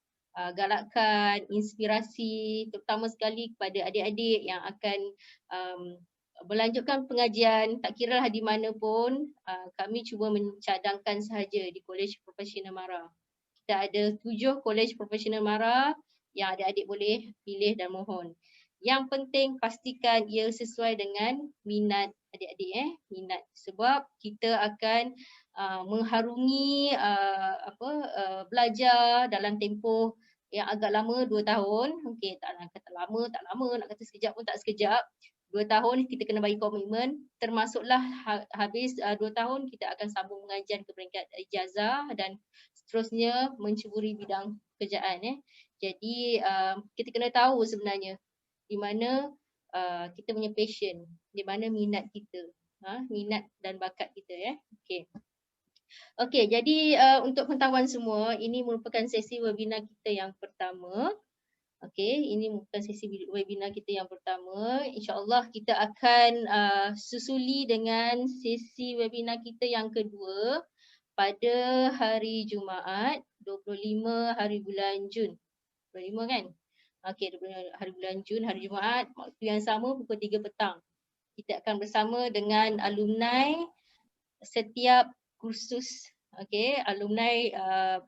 galakan, inspirasi terutama sekali kepada adik-adik yang akan berlanjutkan pengajian, tak kira lah di mana pun. Kami cuba mencadangkan sahaja di College Professional Mara. Kita ada 7 College Professional Mara yang adik-adik boleh pilih dan mohon. Yang penting pastikan ia sesuai dengan minat adik-adik minat, sebab kita akan mengharungi belajar dalam tempoh yang agak lama 2 tahun. Okey, tak nak kata lama, tak lama, nak kata sekejap pun tak sekejap. 2 tahun kita kena bagi komitmen, termasuklah habis 2 tahun kita akan sambung pengajian ke peringkat ijazah dan seterusnya mencuburi bidang pekerjaan. Jadi kita kena tahu sebenarnya di mana kita punya passion, di mana minat kita, minat dan bakat kita. Okey. Okey, jadi untuk pengetahuan semua, ini merupakan sesi webinar kita yang pertama. Okey, ini merupakan sesi webinar kita yang pertama. InsyaAllah kita akan susuli dengan sesi webinar kita yang kedua pada hari Jumaat 25 hari bulan Jun. 25 kan? Okey, 25 hari bulan Jun, hari Jumaat, waktu yang sama pukul 3 petang. Kita akan bersama dengan alumni setiap kursus. Okey, alumni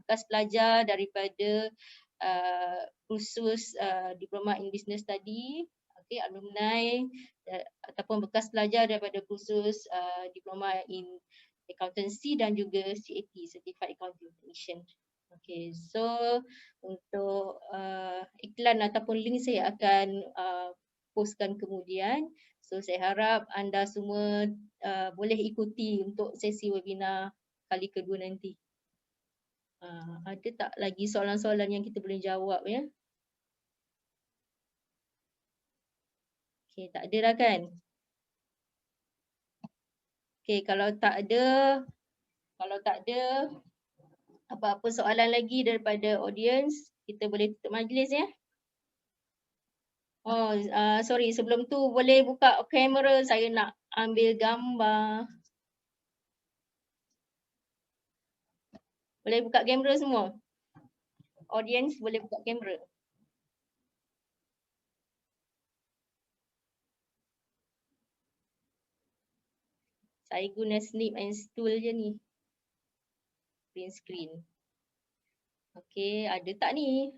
bekas pelajar daripada kursus Diploma in Business Study, alumni ataupun bekas pelajar daripada kursus Diploma in Accountancy dan juga CAT, Certified Accounting Technician. Okay, so untuk iklan ataupun link saya akan postkan kemudian. So saya harap anda semua boleh ikuti untuk sesi webinar kali kedua nanti. Ada tak lagi soalan-soalan yang kita boleh jawab ya? Okey, tak ada dah kan? Okey, kalau tak ada apa-apa soalan lagi daripada audience, kita boleh tutup majlis ya. Oh, sorry, sebelum tu boleh buka kamera, saya nak ambil gambar. Boleh buka kamera semua? Audience boleh buka kamera. Saya guna snip and stool je ni. Print screen. Okey, ada tak ni?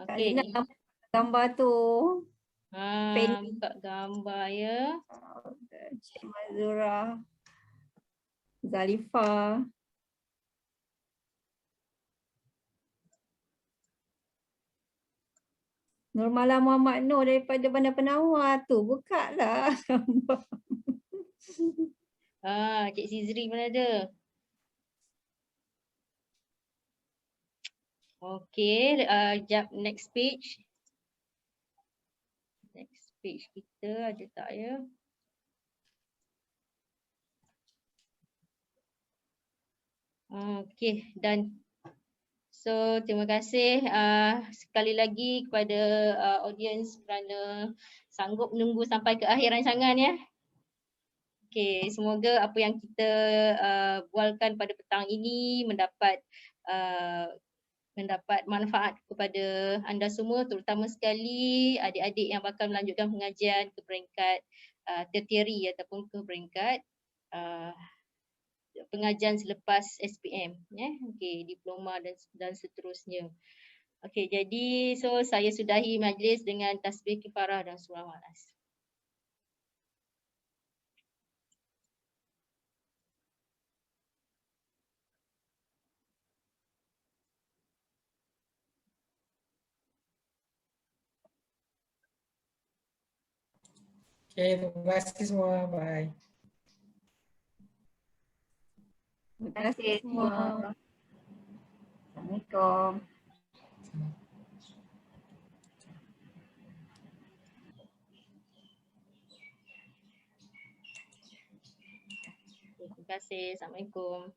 Okey. Nak gambar tu. Buka gambar ya. Cik Mazura, Zalifa. Nurmala Muhammad Nur daripada Bandar Penawar tu, buka lah gambar. Cik Sizri mana ada? Okey, jap next page. Next page kita ada tak ya? Okey, done. So terima kasih sekali lagi kepada audience kerana sanggup menunggu sampai ke akhir rancangan ya. Okey, semoga apa yang kita bualkan pada petang ini mendapat manfaat kepada anda semua, terutama sekali adik-adik yang bakal melanjutkan pengajian ke peringkat tertiary ataupun ke peringkat pengajian selepas SPM ya. Okey, diploma dan seterusnya. Okey, jadi saya sudahi majlis dengan tasbih kifarah dan surah Al-As. Okay, terima kasih semua. Bye. Terima kasih semua. Assalamualaikum. Terima kasih. Assalamualaikum.